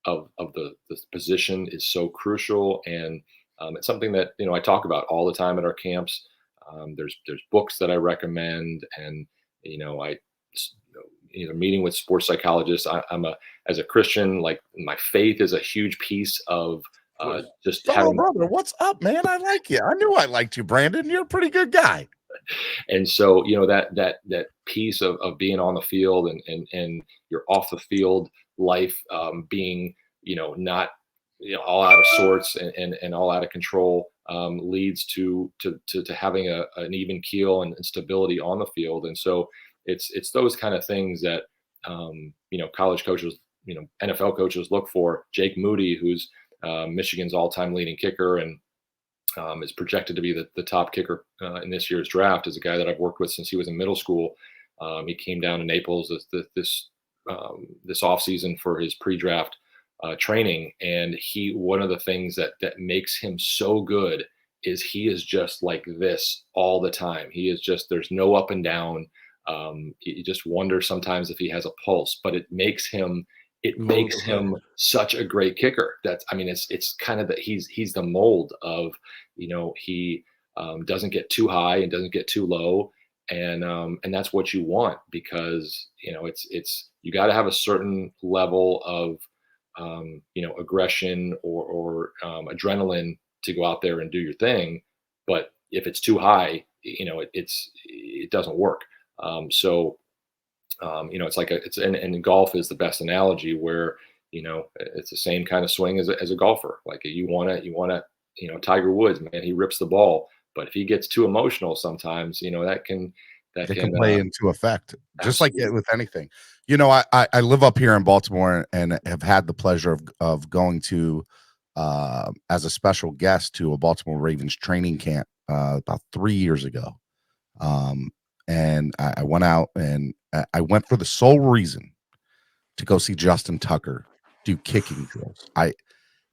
the position is so crucial, and it's something that I talk about all the time at our camps. There's books that I recommend, and I meeting with sports psychologists. As a Christian, like my faith is a huge piece of just Fellow having. brother, what's up, man? I like you. I knew I liked you, Brandon. You're a pretty good guy. And so that piece of being on the field and your off the field life being not all out of sorts and all out of control leads to having an even keel and stability on the field. And so it's those kind of things that college coaches, NFL coaches look for. Jake Moody, who's Michigan's all-time leading kicker and is projected to be the top kicker in this year's draft, is a guy that I've worked with since he was in middle school. He came down to Naples this offseason for his pre-draft training, and one of the things that makes him so good is he is just like this all the time. He is just, there's no up and down. You just wonder sometimes if he has a pulse, but it makes him such a great kicker. It's kind of that he's the mold of, he doesn't get too high and doesn't get too low. And that's what you want, because, it's you got to have a certain level of, aggression or adrenaline to go out there and do your thing. But if it's too high, it doesn't work. It's like and golf is the best analogy, where, it's the same kind of swing as a golfer. Like you want to, Tiger Woods, man, he rips the ball, but if he gets too emotional sometimes, that can play into effect, just absolutely. like with anything. I live up here in Baltimore and have had the pleasure of going to as a special guest to a Baltimore Ravens training camp about 3 years ago. And I went out and I went for the sole reason to go see Justin Tucker do kicking drills.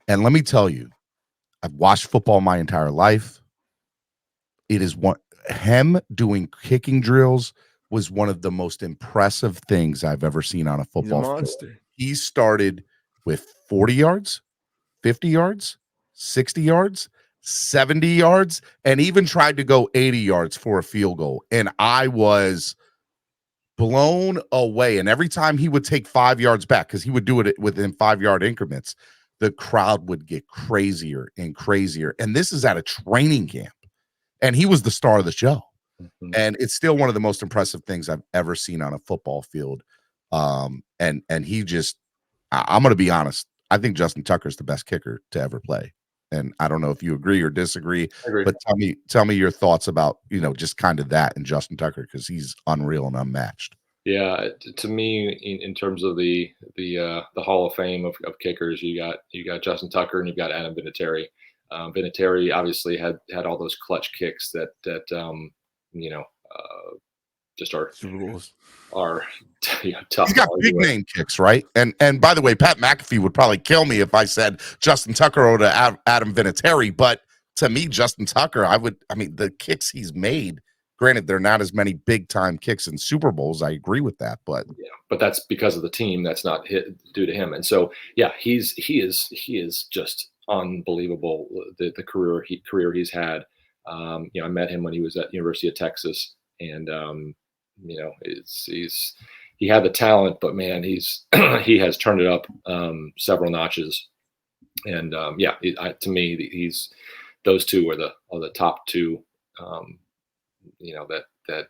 And let me tell you, I've watched football my entire life. It is him doing kicking drills was one of the most impressive things I've ever seen on a football He's a field. monster. He started with 40 yards, 50 yards, 60 yards, 70 yards, and even tried to go 80 yards for a field goal. And I was blown away. And every time he would take 5 yards back, because he would do it within 5-yard increments, the crowd would get crazier and crazier. And this is at a training camp. And he was the star of the show. Mm-hmm. And it's still one of the most impressive things I've ever seen on a football field. And he just, I'm going to be honest, I think Justin Tucker is the best kicker to ever play. And I don't know if you agree or disagree, but tell me your thoughts about, just kind of that and Justin Tucker, because he's unreal and unmatched. Yeah, to me, in terms of the Hall of Fame of kickers, you got Justin Tucker and you've got Adam Vinatieri. Vinatieri obviously had all those clutch kicks that just are tough. He's got big name kicks, right? And by the way, Pat McAfee would probably kill me if I said Justin Tucker or to Adam Vinatieri, but to me, Justin Tucker, the kicks he's made, granted, they're not as many big time kicks in Super Bowls. I agree with that, but that's because of the team. That's not due to him. And so, yeah, he is just unbelievable. The career he's had. I met him when he was at University of Texas, and he had the talent, but man, he has turned it up several notches. And to me, he's those two are the top two. That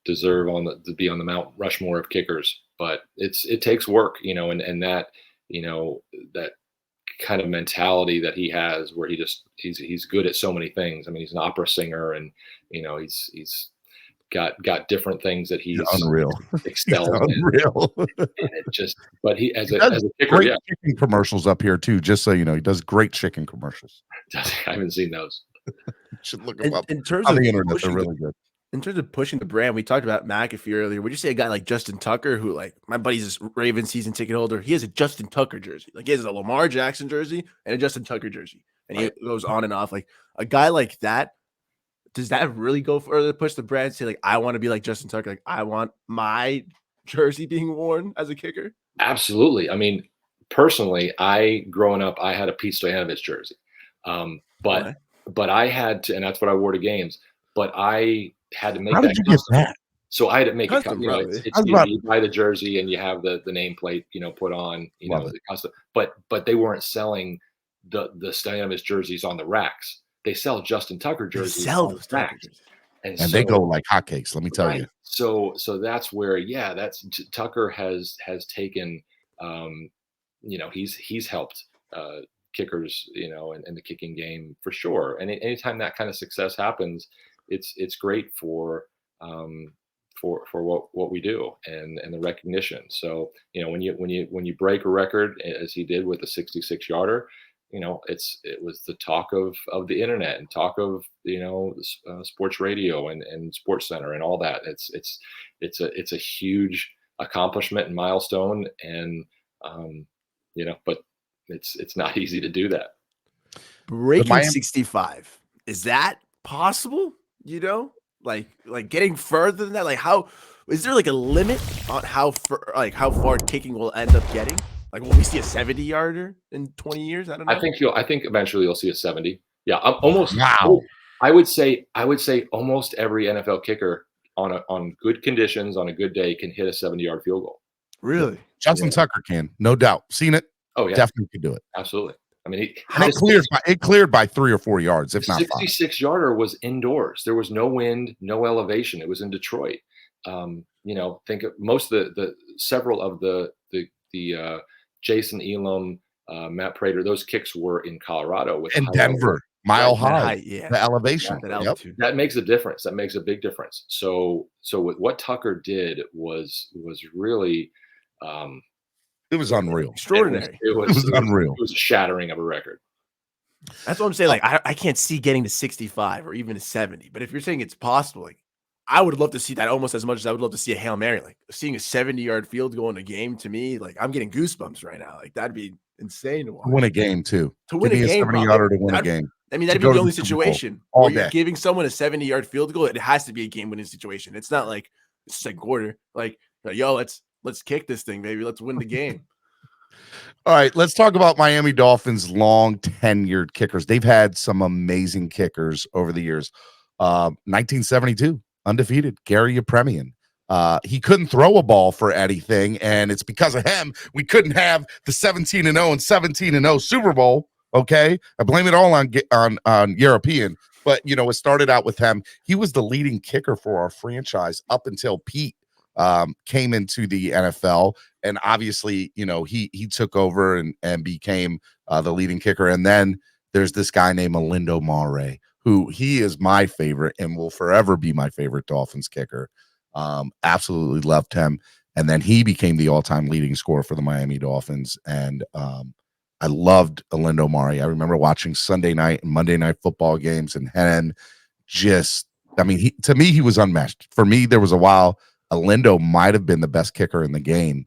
deserve to be on the Mount Rushmore of kickers. But it takes work, and that that kind of mentality that he has, where he's good at so many things. I mean, he's an opera singer, and he's got different things that he's unreal, excels unreal. But he as a kicker, great chicken commercials up here too. Just so you know, he does great chicken commercials. I haven't seen those. You should look them up in terms on of the internet. They're really good. in terms of pushing the brand, we talked about McAfee earlier. Would you say a guy like Justin Tucker, who like my buddy's a Ravens season ticket holder, he has a Justin Tucker jersey. Like he has a Lamar Jackson jersey and a Justin Tucker jersey. And he goes on and off. Like a guy like that, does that really go further to push the brand? Say like, I want to be like Justin Tucker. Like I want my jersey being worn as a kicker. Absolutely. I mean, personally, growing up, I had a Pete Stanovich jersey. But I had to, and that's what I wore to games, but I had to make How that did you get custom. that? So I had to make it Custom, custom. You know, probably. you buy the jersey and you have the nameplate, you know, put on, you know, the custom. But they weren't selling the Stanovich jerseys on the racks. They sell Justin Tucker They jerseys sell on those the Tucker racks. jerseys. And they go like hotcakes, let me tell you. So that's where, yeah, that's Tucker has taken, you know, he's helped kickers, you know, in the kicking game for sure. And anytime that kind of success happens, it's great for what we do and the recognition. So, you know, when you break a record as he did with the 66 yarder, you know, it was the talk of the internet and talk of, you know, sports radio and Sports Center and all that. It's a huge accomplishment and milestone, and you know, but it's not easy to do that. Breaking 65, is that possible? You know, like getting further than that. Like, how is there like a limit on how far kicking will end up getting? Like, will we see a 70-yarder in 20 years? I don't know. I think eventually you'll see a 70. Yeah, almost. Wow. I would say almost every NFL kicker on good conditions on a good day can hit a 70-yard field goal. Really? Justin Tucker can, no doubt. Seen it. Oh yeah, definitely could do it. Absolutely. I mean, it cleared by 3 or 4 yards, if not 5. 66-yarder was indoors. There was no wind, no elevation. It was in Detroit. You know, think of most of several of the Jason Elam, Matt Prater, those kicks were in Colorado with Denver, mile high, yeah, the elevation. that altitude. That makes a difference. That makes a big difference. So what Tucker did was really, it was unreal, extraordinary. It was unreal. It was a shattering of a record. That's what I'm saying. Like, I can't see getting to 65 or even to 70. But if you're saying it's possible, like, I would love to see that almost as much as I would love to see a Hail Mary. Like seeing a 70-yard field goal in a game, to me, like I'm getting goosebumps right now. Like that'd be insane to watch. Win a game too. To win a game, 70-yarder to win a game. I mean, that'd be the only situation all where day. you're giving someone a 70-yard field goal. It has to be a game-winning situation. It's not like it's second quarter. Like, yo, let's kick this thing, baby. Let's win the game. All right, let's talk about Miami Dolphins' long tenured kickers. They've had some amazing kickers over the years. 1972, undefeated, Gary Yepremian. He couldn't throw a ball for anything, and it's because of him we couldn't have the 17-0 and 17-0 Super Bowl. Okay, I blame it all on European, but you know it started out with him. He was the leading kicker for our franchise up until Pete came into the NFL, and obviously, you know, he took over and became the leading kicker. And then there's this guy named Olindo Mare, who he is my favorite and will forever be my favorite Dolphins kicker. Absolutely loved him. And then he became the all-time leading scorer for the Miami Dolphins. And I loved Olindo Mare. I remember watching Sunday night and Monday night football games, and Hen just, I mean, to me, he was unmatched. For me, there was a while Olindo might have been the best kicker in the game,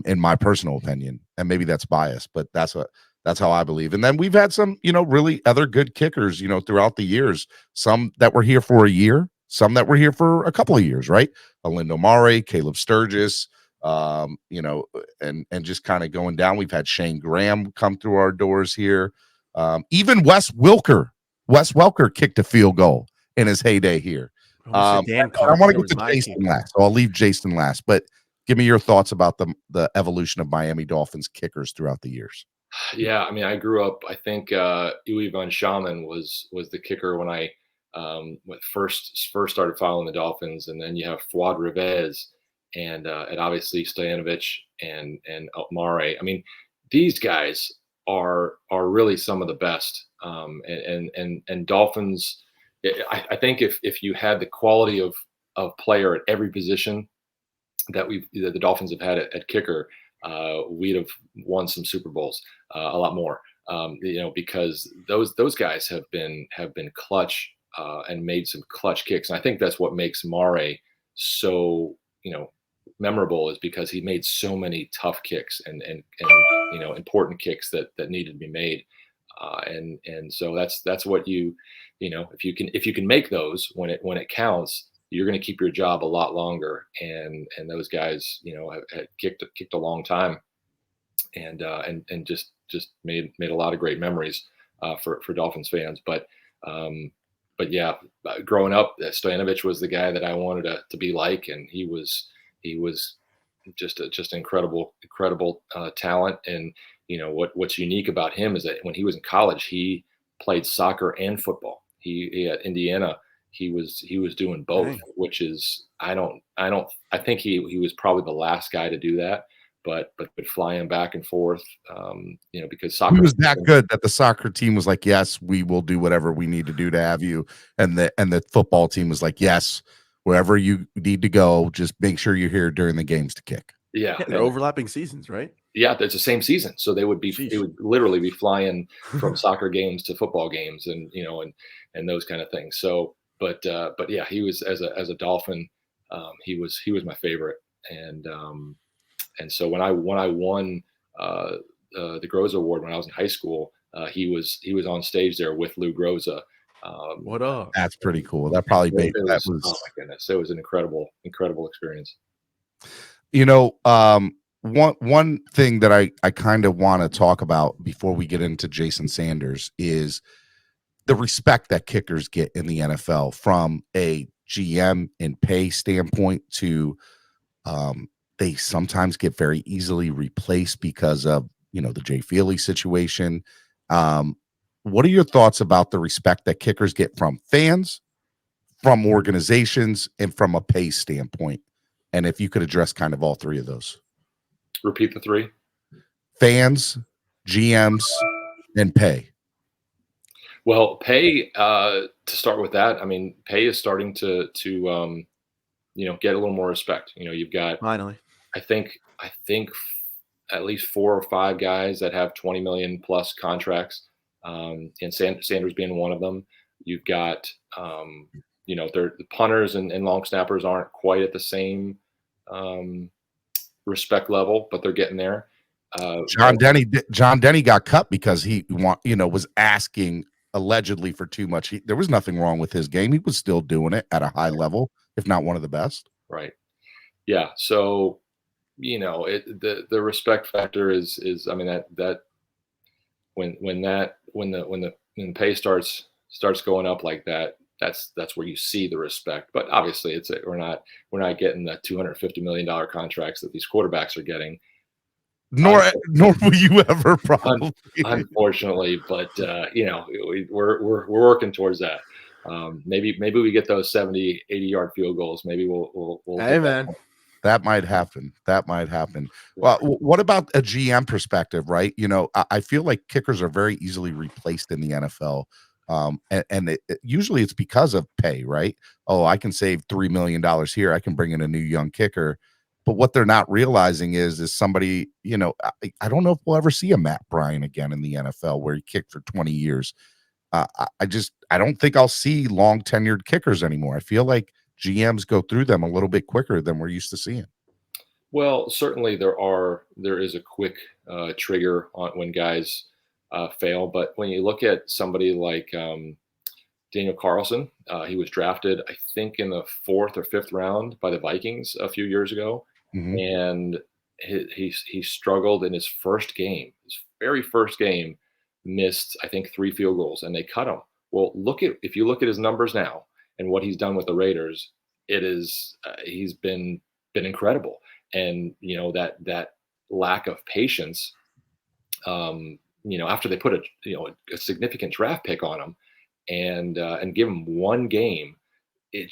in my personal opinion. And maybe that's biased, but that's how I believe. And then we've had some, you know, really other good kickers, you know, throughout the years, some that were here for a year, some that were here for a couple of years, right? Olindo Mare, Caleb Sturgis, you know, and just kind of going down. We've had Shane Graham come through our doors here. Even Wes Welker kicked a field goal in his heyday here. I want to get to Jason last, so I'll leave Jason last. But give me your thoughts about the evolution of Miami Dolphins kickers throughout the years. Yeah, I mean, I grew up. I think Uwe von Schamann was the kicker when I first started following the Dolphins, and then you have Fuad Revez and obviously Stanovich and Mare. I mean, these guys are really some of the best. And Dolphins. I think if you had the quality of player at every position that the Dolphins have had at kicker, we'd have won some Super Bowls, a lot more. You know, because those guys have been clutch and made some clutch kicks. And I think that's what makes Mare so, memorable, is because he made so many tough kicks and important kicks that needed to be made. And so that's what if you can make those when it counts, you're going to keep your job a lot longer. And those guys, had kicked a long time, and just made a lot of great memories for Dolphins fans. But yeah, growing up, Stanovich was the guy that I wanted to be like, and he was just incredible talent. And what's unique about him is that when he was in college, he played soccer and football. He at Indiana, he was doing both. Dang. Which is I think he was probably the last guy to do that. But flying back and forth, because soccer, he was that good that the soccer team was like, yes, we will do whatever we need to do to have you, and the football team was like, yes, wherever you need to go, just make sure you're here during the games to kick. Yeah, they're overlapping seasons, right? Yeah, it's the same season, so they would literally be flying from soccer games to football games, and and those kind of things. So, but yeah, he was as a Dolphin, he was my favorite. And so when I won the Groza Award when I was in high school, he was on stage there with Lou Groza. What up? That's pretty cool. That probably made oh my goodness, it was an incredible experience. One thing that I kind of want to talk about before we get into Jason Sanders is the respect that kickers get in the NFL, from a GM and pay standpoint to they sometimes get very easily replaced because of the Jay Feely situation. What are your thoughts about the respect that kickers get from fans, from organizations, and from a pay standpoint? And if you could address kind of all three of those. Repeat the three. Fans, GMs, and pay. Well, pay, to start with that, I mean, pay is starting to get a little more respect. You've got finally, I think at least 4 or 5 guys that have 20 million plus contracts, and Sanders being one of them. You've got the punters and long snappers aren't quite at the same respect level, but they're getting there. John Denny got cut because he was asking allegedly for too much. There was nothing wrong with his game. He was still doing it at a high level, if not one of the best. Right. Yeah. So, the respect factor is I mean, that when the pay starts going up like that, that's where you see the respect. But obviously we're not getting the $250 million contracts that these quarterbacks are getting. Nor will you ever, probably. Unfortunately, but we're working towards that. Maybe we get those 70, 80-yard field goals. Maybe we'll hey man, that might happen. Well, what about a GM perspective, right? I feel like kickers are very easily replaced in the NFL. And usually it's because of pay, right? Oh, I can save $3 million here. I can bring in a new young kicker. But what they're not realizing is somebody, I don't know if we'll ever see a Matt Bryan again in the NFL, where he kicked for 20 years. I don't think I'll see long tenured kickers anymore. I feel like GMs go through them a little bit quicker than we're used to seeing. Well, certainly there is a quick trigger on when guys fail. But when you look at somebody like Daniel Carlson, he was drafted, I think, in the 4th or 5th round by the Vikings a few years ago. Mm-hmm. And he struggled in his very first game, missed, I think, 3 field goals, and they cut him. Well, if you look at his numbers now and what he's done with the Raiders, he's been incredible. And that lack of patience, after they put a significant draft pick on him and give him one game, it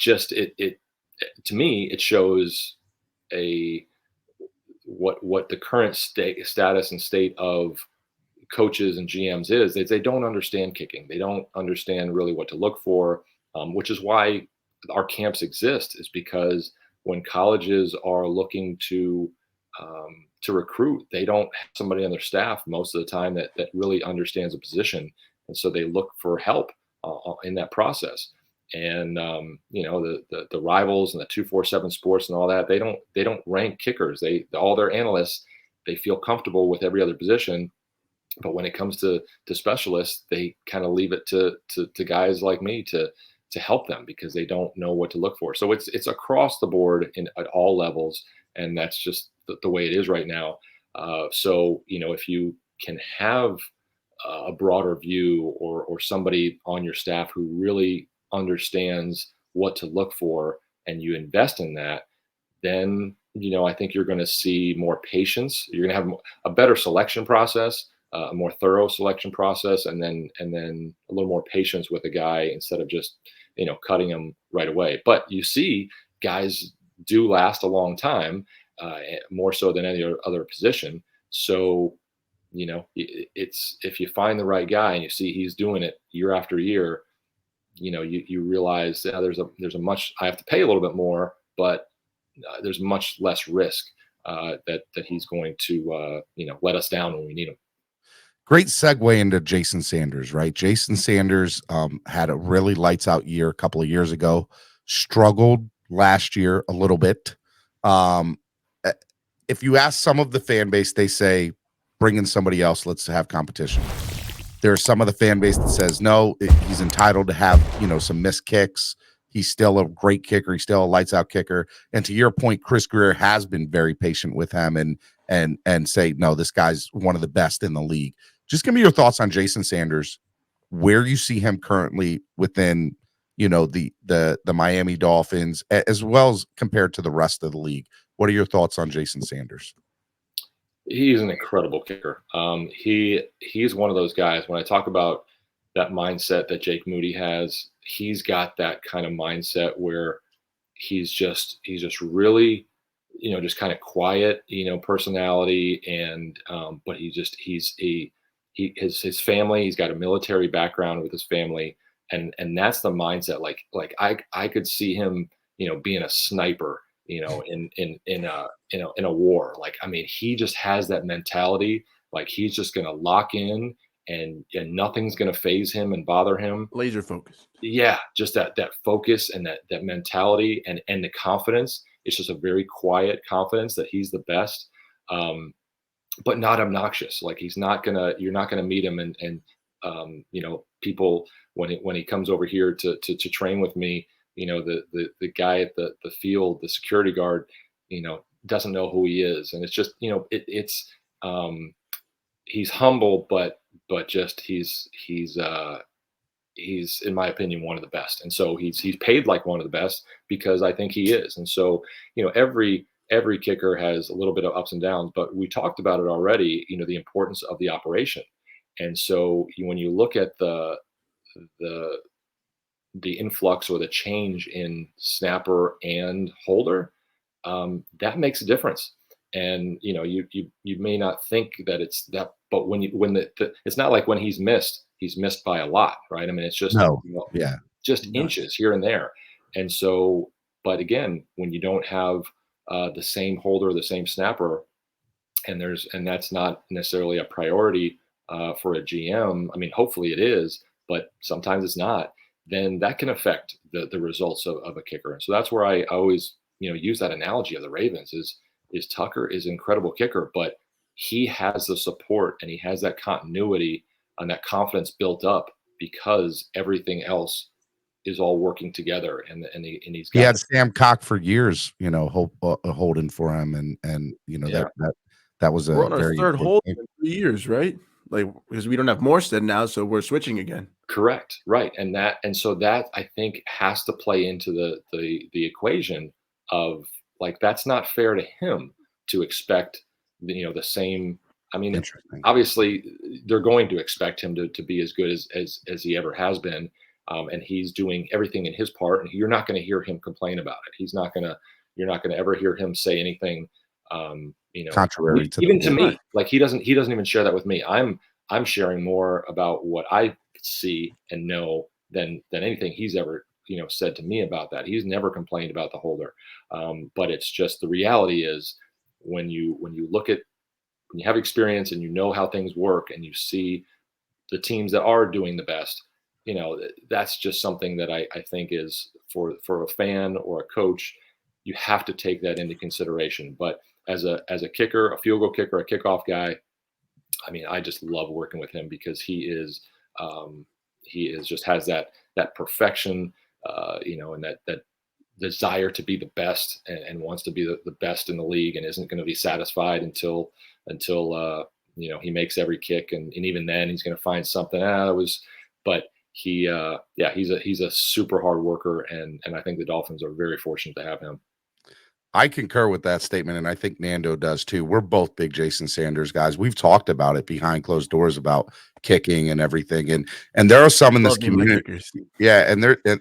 to me, it shows what the current status and state of coaches and GMs is. They don't understand kicking. They don't understand really what to look for, which is why our camps exist, is because when colleges are looking to recruit, they don't have somebody on their staff most of the time that really understands a position. And so they look for help in that process. And the rivals and the 247 Sports and all that, they don't rank kickers. All their analysts, they feel comfortable with every other position, but when it comes to specialists, they kind of leave it to guys like me to help them, because they don't know what to look for. So it's across the board at all levels, and that's just the way it is right now. So if you can have a broader view, or somebody on your staff who really understands what to look for, and you invest in that, then I think you're going to see more patience. You're going to have a better selection process, a more thorough selection process, and then a little more patience with a guy, instead of just cutting him right away. But you see, guys do last a long time, more so than any other position. So it's, if you find the right guy and you see he's doing it year after year, you realize there's a much, I have to pay a little bit more, but there's much less risk that he's going to let us down when we need him. Great segue into Jason Sanders, right? Jason Sanders had a really lights out year a couple of years ago, struggled last year a little bit. If you ask some of the fan base, they say, bring in somebody else, let's have competition. There's some of the fan base that says, no, he's entitled to have, some missed kicks. He's still a great kicker. He's still a lights out kicker. And to your point, Chris Greer has been very patient with him and say, no, this guy's one of the best in the league. Just give me your thoughts on Jason Sanders, where you see him currently within, the Miami Dolphins, as well as compared to the rest of the league. What are your thoughts on Jason Sanders? He's an incredible kicker. He's one of those guys. When I talk about that mindset that Jake Moody has, he's got that kind of mindset where he's just really, just kind of quiet, personality, and but his family, he's got a military background with his family, and that's the mindset. Like I could see him, being a sniper, in a war. Like, I mean, he just has that mentality. Like, he's just going to lock in, and nothing's going to phase him and bother him. Laser focused. Yeah. Just that focus and that mentality and the confidence. It's just a very quiet confidence that he's the best, but not obnoxious. Like, you're not going to meet him and people, when he comes over here to train with me, the guy at the field, the security guard, doesn't know who he is. And it's just, he's humble, but just he's in my opinion one of the best. And so he's paid like one of the best, because I think he is. And so, every kicker has a little bit of ups and downs, but we talked about it already, the importance of the operation. And so when you look at the influx or the change in snapper and holder, that makes a difference. And you may not think that it's that, but when it's not like when he's missed by a lot, right? I mean, it's just just inches here and there. And so, but again, when you don't have the same holder, the same snapper, and that's not necessarily a priority for a GM. I mean, hopefully it is, but sometimes it's not. Then that can affect the results of a kicker. And so that's where I always use that analogy of the Ravens is Tucker is an incredible kicker, but he has the support and he has that continuity and that confidence built up because everything else is all working together. And he's got, he had Sam Cock for years, holding for him, and that was we're on our very third hold in 3 years, right? Like, because we don't have Morstead now, so we're switching again. Correct, right, and so that I think has to play into the equation of, like, that's not fair to him to expect the same. I mean, obviously they're going to expect him to be as good as he ever has been, and he's doing everything in his part, and you're not going to hear him complain about it. You're not going to ever hear him say anything contrary to even to me. Like, he doesn't even share that with me. I'm sharing more about what I see and know than anything he's ever said to me about that. He's never complained about the holder, but it's just the reality is when you have experience and how things work, and you see the teams that are doing the best, that's just something that I think is for a fan or a coach, you have to take that into consideration. But as a kicker, a field goal kicker, a kickoff guy, I mean, I just love working with him because he is just has that perfection, and that desire to be the best, and wants to be the best in the league, and isn't going to be satisfied until he makes every kick, and even then he's going to find something. But he's a super hard worker, and I think the Dolphins are very fortunate to have him. I concur with that statement, and I think Nando does too. We're both big Jason Sanders guys. We've talked about it behind closed doors about kicking and everything, and there are some in this community. Yeah,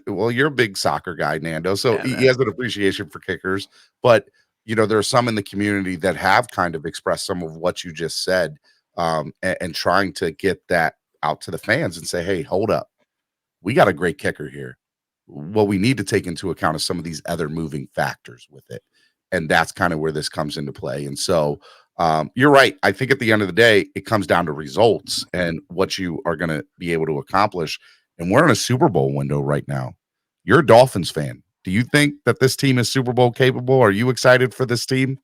well, you're a big soccer guy, Nando, so he has an appreciation for kickers. But there are some in the community that have kind of expressed some of what you just said, and trying to get that out to the fans and say, "Hey, hold up, we got a great kicker here. What we need to take into account is some of these other moving factors with it." And that's kind of where this comes into play. And so you're right. I think at the end of the day, it comes down to results and what you are going to be able to accomplish. And we're in a Super Bowl window right now. You're a Dolphins fan. Do you think that this team is Super Bowl capable? Are you excited for this team?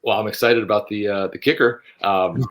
Well, I'm excited about the kicker. I'm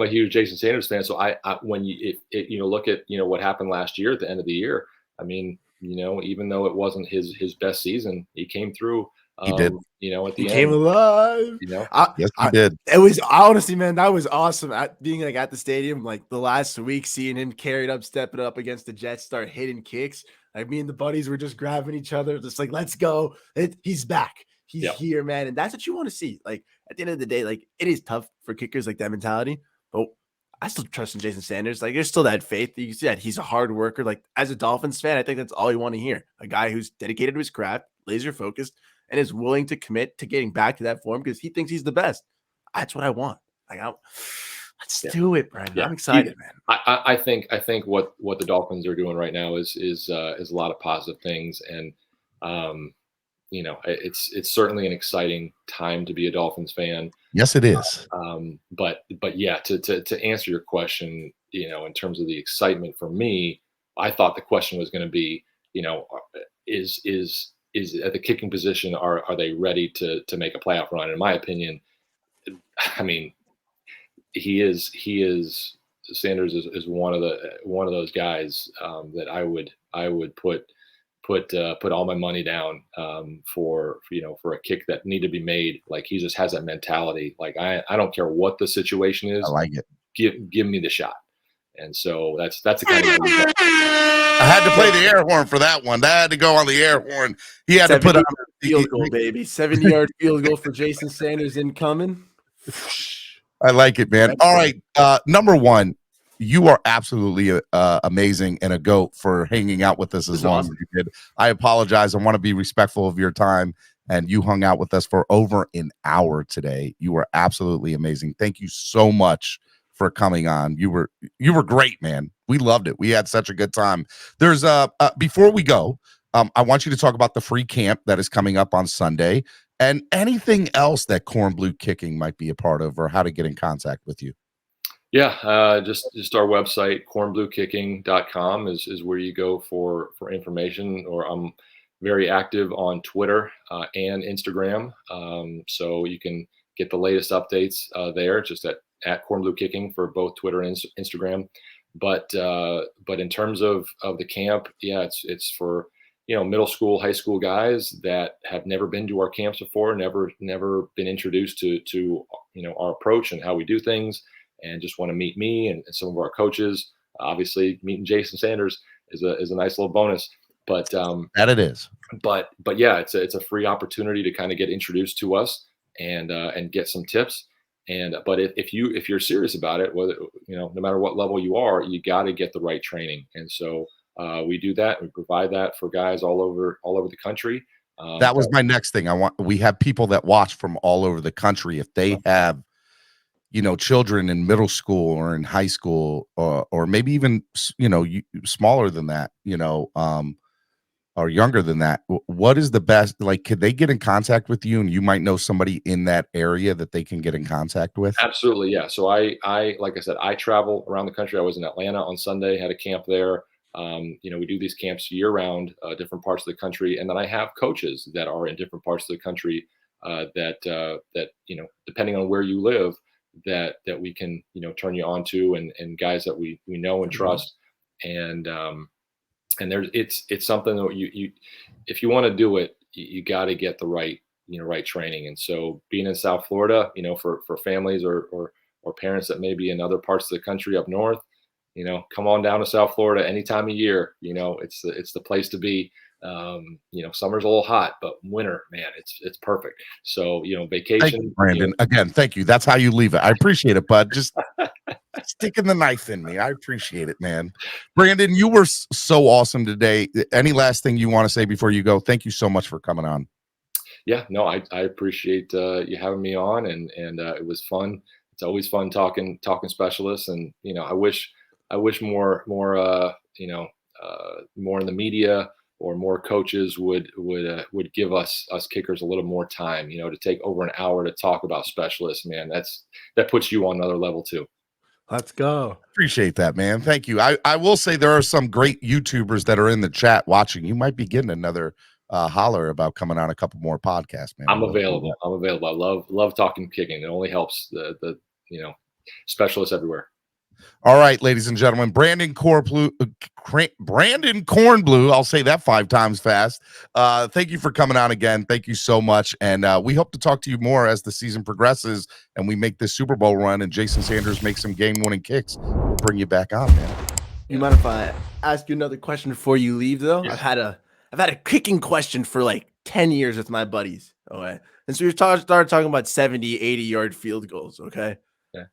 a huge Jason Sanders fan. So when you look at what happened last year at the end of the year, I mean, even though it wasn't his best season, he came through. He did. At the he end, came alive. Yes, he did. It was honestly, man, that was awesome. Being at the stadium, like the last week, seeing him stepping up against the Jets, start hitting kicks. Like me and the buddies were just grabbing each other, just like, let's go. He's back. He's here, man. And that's what you want to see. Like at the end of the day, like it is tough for kickers, like that mentality, but I still trust in Jason Sanders. Like there's still that faith. You see that he's a hard worker. Like as a Dolphins fan, I think that's all you want to hear. A guy who's dedicated to his craft, laser focused, and is willing to commit to getting back to that form because he thinks he's the best. That's what I want. Like let's do it, Brandon. I'm excited, man. I think what the Dolphins are doing right now is a lot of positive things, and it's certainly an exciting time to be a Dolphins fan. Yes, it is. But yeah, to answer your question, in terms of the excitement for me, I thought the question was going to be, is at the kicking position, are they ready to make a playoff run? In my opinion, I mean, Sanders is one of those guys that I would put all my money down for a kick that need to be made. Like he just has that mentality. Like I don't care what the situation is. I like it. Give me the shot. And so that's the kind of. I had to play the air horn for that one. That had to go on the air horn. He had to put on a field goal, baby. 70-yard field goal for Jason Sanders incoming. I like it, man. All right. Number one, you are absolutely amazing and a GOAT for hanging out with us as long as you did. I apologize. I want to be respectful of your time, and you hung out with us for over an hour today. You were absolutely amazing. Thank you so much for coming on. You were great, man. We loved it. We had such a good time. There's before we go, I want you to talk about the free camp that is coming up on Sunday and anything else that Kornblue Kicking might be a part of, or how to get in contact with you. Yeah, just our website, kornbluekicking.com is where you go for information. Or I'm very active on Twitter and Instagram, so you can get the latest updates there. Just at Kornblue Kicking for both Twitter and Instagram. But in terms of the camp, yeah, it's for middle school, high school guys that have never been to our camps before, never been introduced to our approach and how we do things, and just want to meet me and some of our coaches. Obviously, meeting Jason Sanders is a nice little bonus. But that it is. But yeah, it's a free opportunity to kind of get introduced to us and get some tips. But if you're serious about it, whether no matter what level you are, you got to get the right training. And so we do that. We provide that for guys all over the country. That was my next thing. We have people that watch from all over the country. If they have, children in middle school or in high school, or maybe even, smaller than that, or younger than that, what is the best? Like, could they get in contact with you, and you might know somebody in that area that they can get in contact with? Absolutely, yeah. So I like I said, I travel around the country. I was in Atlanta on Sunday, had a camp there. We do these camps year round, different parts of the country, and then I have coaches that are in different parts of the country that depending on where you live, that we can turn you on to, and guys that we know and trust, and there's it's something that you if you want to do it, you got to get the right training. And so being in South Florida, for families or parents that may be in other parts of the country up north, come on down to South Florida any time of year. It's the place to be. Summer's a little hot, but winter, man, it's perfect. So, vacation. Thank you, Brandon. Again, thank you. That's how you leave it. I appreciate it, bud. Just sticking the knife in me. I appreciate it, man. Brandon, you were so awesome today. Any last thing you want to say before you go? Thank you so much for coming on. Yeah, no, I appreciate you having me on, and it was fun. It's always fun talking specialists, and I wish more more in the media or more coaches would give us kickers a little more time, to take over an hour to talk about specialists. Man, that puts you on another level too. Let's go. Appreciate that, man. Thank you. I will say there are some great YouTubers that are in the chat watching. You might be getting another holler about coming on a couple more podcasts, man. I'm available. I love talking kicking. It only helps the specialists everywhere. All right, ladies and gentlemen, Brandon Kornblue. I'll say that 5 times fast. Thank you for coming on again. Thank you so much. And we hope to talk to you more as the season progresses and we make this Super Bowl run and Jason Sanders makes some game-winning kicks. We'll bring you back on, man. You mind if I ask you another question before you leave, though? Yeah. I've had a kicking question for like 10 years with my buddies. Okay. And so we started talking about 70, 80-yard field goals. Okay. Yeah.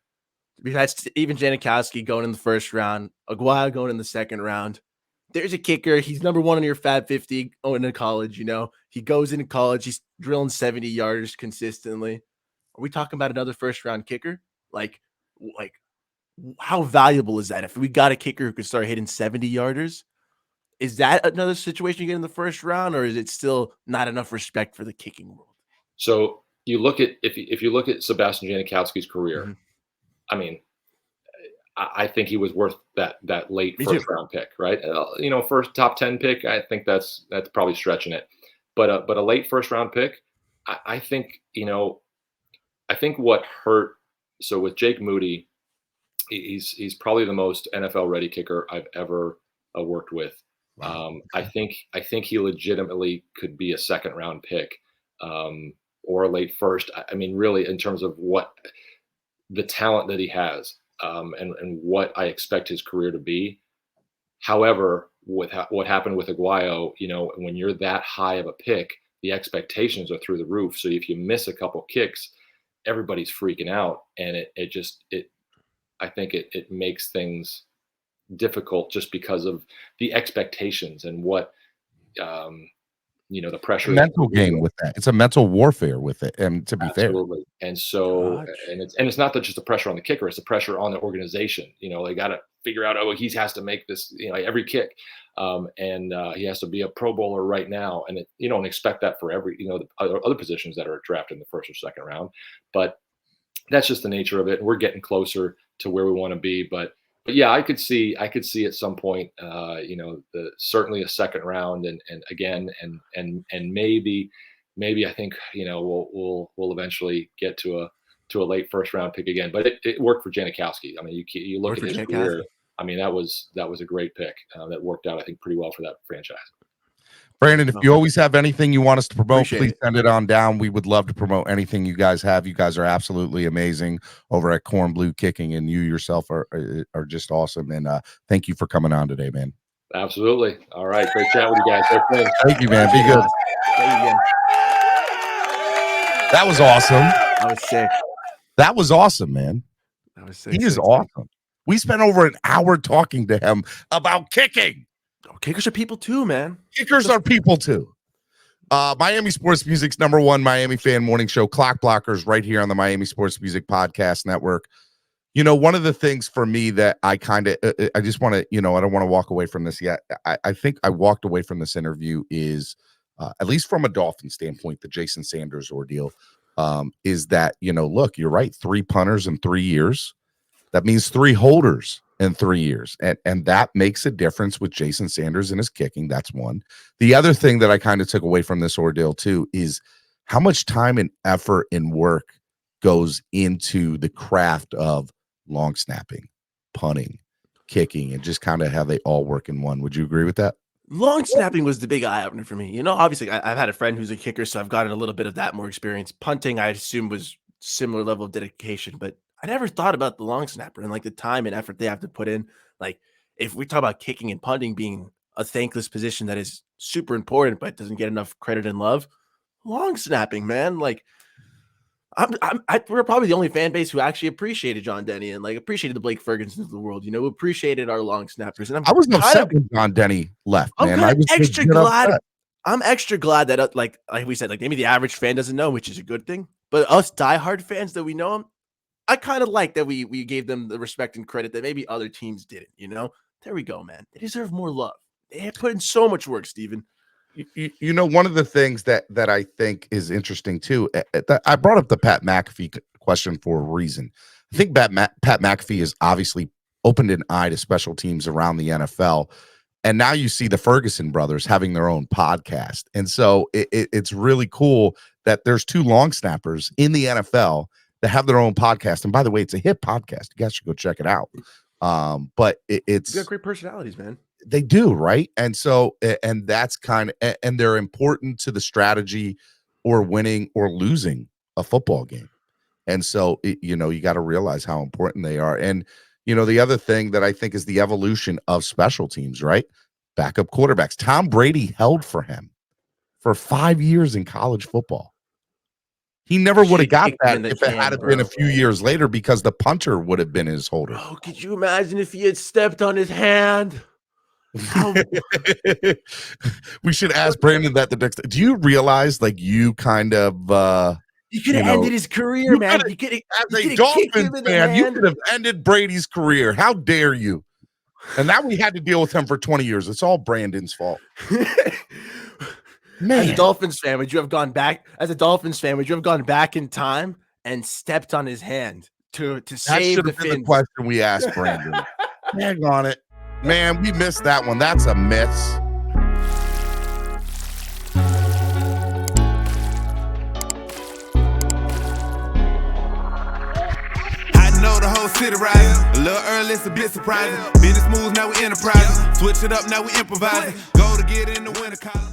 We've had even Janikowski going in the first round, Aguayo going in the second round. There's a kicker. He's number 1 on your Fab 50 going into college. He goes into college. He's drilling 70 yarders consistently. Are we talking about another first round kicker? Like how valuable is that? If we got a kicker who could start hitting 70 yarders, is that another situation you get in the first round, or is it still not enough respect for the kicking world? So you look at if you look at Sebastian Janikowski's career, Mm-hmm. I mean, I think he was worth that late first round pick, right? First top 10 pick, I think that's probably stretching it, but a late first round pick, I think what hurt. So with Jake Moody, he's probably the most NFL ready kicker I've ever worked with. I think he legitimately could be a second round pick, or a late first. I mean, really, in terms of what the talent that he has, and what I expect his career to be. However, with what happened with Aguayo, when you're that high of a pick, the expectations are through the roof. So if you miss a couple kicks, everybody's freaking out, and I think it makes things difficult just because of the expectations and what the pressure. Mental game with that. It's a mental warfare with it. And to be Absolutely. fair, and so it's not just the pressure on the kicker; it's the pressure on the organization. They got to figure out, he has to make this every kick, and he has to be a Pro Bowler right now. And you don't expect that for every the other positions that are drafted in the first or second round, but that's just the nature of it. And we're getting closer to where we want to be, but yeah, I could see at some point, certainly a second round, and again, and maybe I think we'll eventually get to a late first round pick again. But it worked for Janikowski. I mean, you look at his career. I mean, that was a great pick that worked out, I think, pretty well for that franchise. Brandon, if you always have anything you want us to promote, please send it on down. We would love to promote anything you guys have. You guys are absolutely amazing over at Kornblue Kicking, and you yourself are just awesome. And thank you for coming on today, man. Absolutely. All right. Great chat with you guys. Thank you, man. Be good. That was awesome. That was sick. That was awesome, man. That was sick. He is awesome. We spent over an hour talking to him about kicking. Kickers are people too, man. Kickers are people too. Miami Sports Music's #1 Miami fan morning show, Clock Blockers, right here on the Miami Sports Music Podcast Network. One of the things for me that I kind of, I just want to, I don't want to walk away from this yet. I think I walked away from this interview is, at least from a Dolphin standpoint, the Jason Sanders ordeal, is that, look, you're right. 3 punters in 3 years. That means 3 holders in 3 years. And that makes a difference with Jason Sanders and his kicking. That's one. The other thing that I kind of took away from this ordeal too is how much time and effort and work goes into the craft of long snapping, punting, kicking, and just kind of how they all work in one. Would you agree with that? Long snapping was the big eye opener for me. Obviously I've had a friend who's a kicker, so I've gotten a little bit of that more experience. Punting, I assume, was similar level of dedication, but I never thought about the long snapper and like the time and effort they have to put in. Like if we talk about kicking and punting being a thankless position that is super important, but doesn't get enough credit and love, long snapping, man, like we're probably the only fan base who actually appreciated John Denny and like appreciated the Blake Fergusons of the world, appreciated our long snappers. And I was upset when John Denny left, man. I was extra glad. Upset. I'm extra glad that like we said, like maybe the average fan doesn't know, which is a good thing. But us diehard fans that we know him, I kind of like that we gave them the respect and credit that maybe other teams didn't. There we go, man. They deserve more love. They have put in so much work, Steven. One of the things that I think is interesting too, I brought up the Pat McAfee question for a reason. I think Pat McAfee has obviously opened an eye to special teams around the NFL. And now you see the Ferguson brothers having their own podcast. And so it's really cool that there's 2 long snappers in the NFL that have their own podcast. And by the way, it's a hit podcast. You guys should go check it out. But it's got great personalities, man. They do, right? And so, and that's kind of, and they're important to the strategy or winning or losing a football game. And so, you got to realize how important they are. And, the other thing that I think is the evolution of special teams, right? Backup quarterbacks. Tom Brady held for him for 5 years in college football. He never would have got that if it had been a few years later because the punter would have been his holder. Oh, could you imagine if he had stepped on his hand? We should ask Brandon that the next. Do you realize, like, you kind of you could have ended his career, man. You could, as a Dolphins fan, you could have ended Brady's career. How dare you? And now we had to deal with him for 20 years. It's all Brandon's fault. Man. As a Dolphins fan, would you have gone back? As a Dolphins fan, would you have gone back in time and stepped on his hand to save the Fins? The question we asked Brandon. Hang on it. Man, we missed that one. That's a miss. I know the whole city rising. A little early, it's a bit surprising. Business moves, now we enterprising. Switch it up, now we improvising. Go to get in the winter column.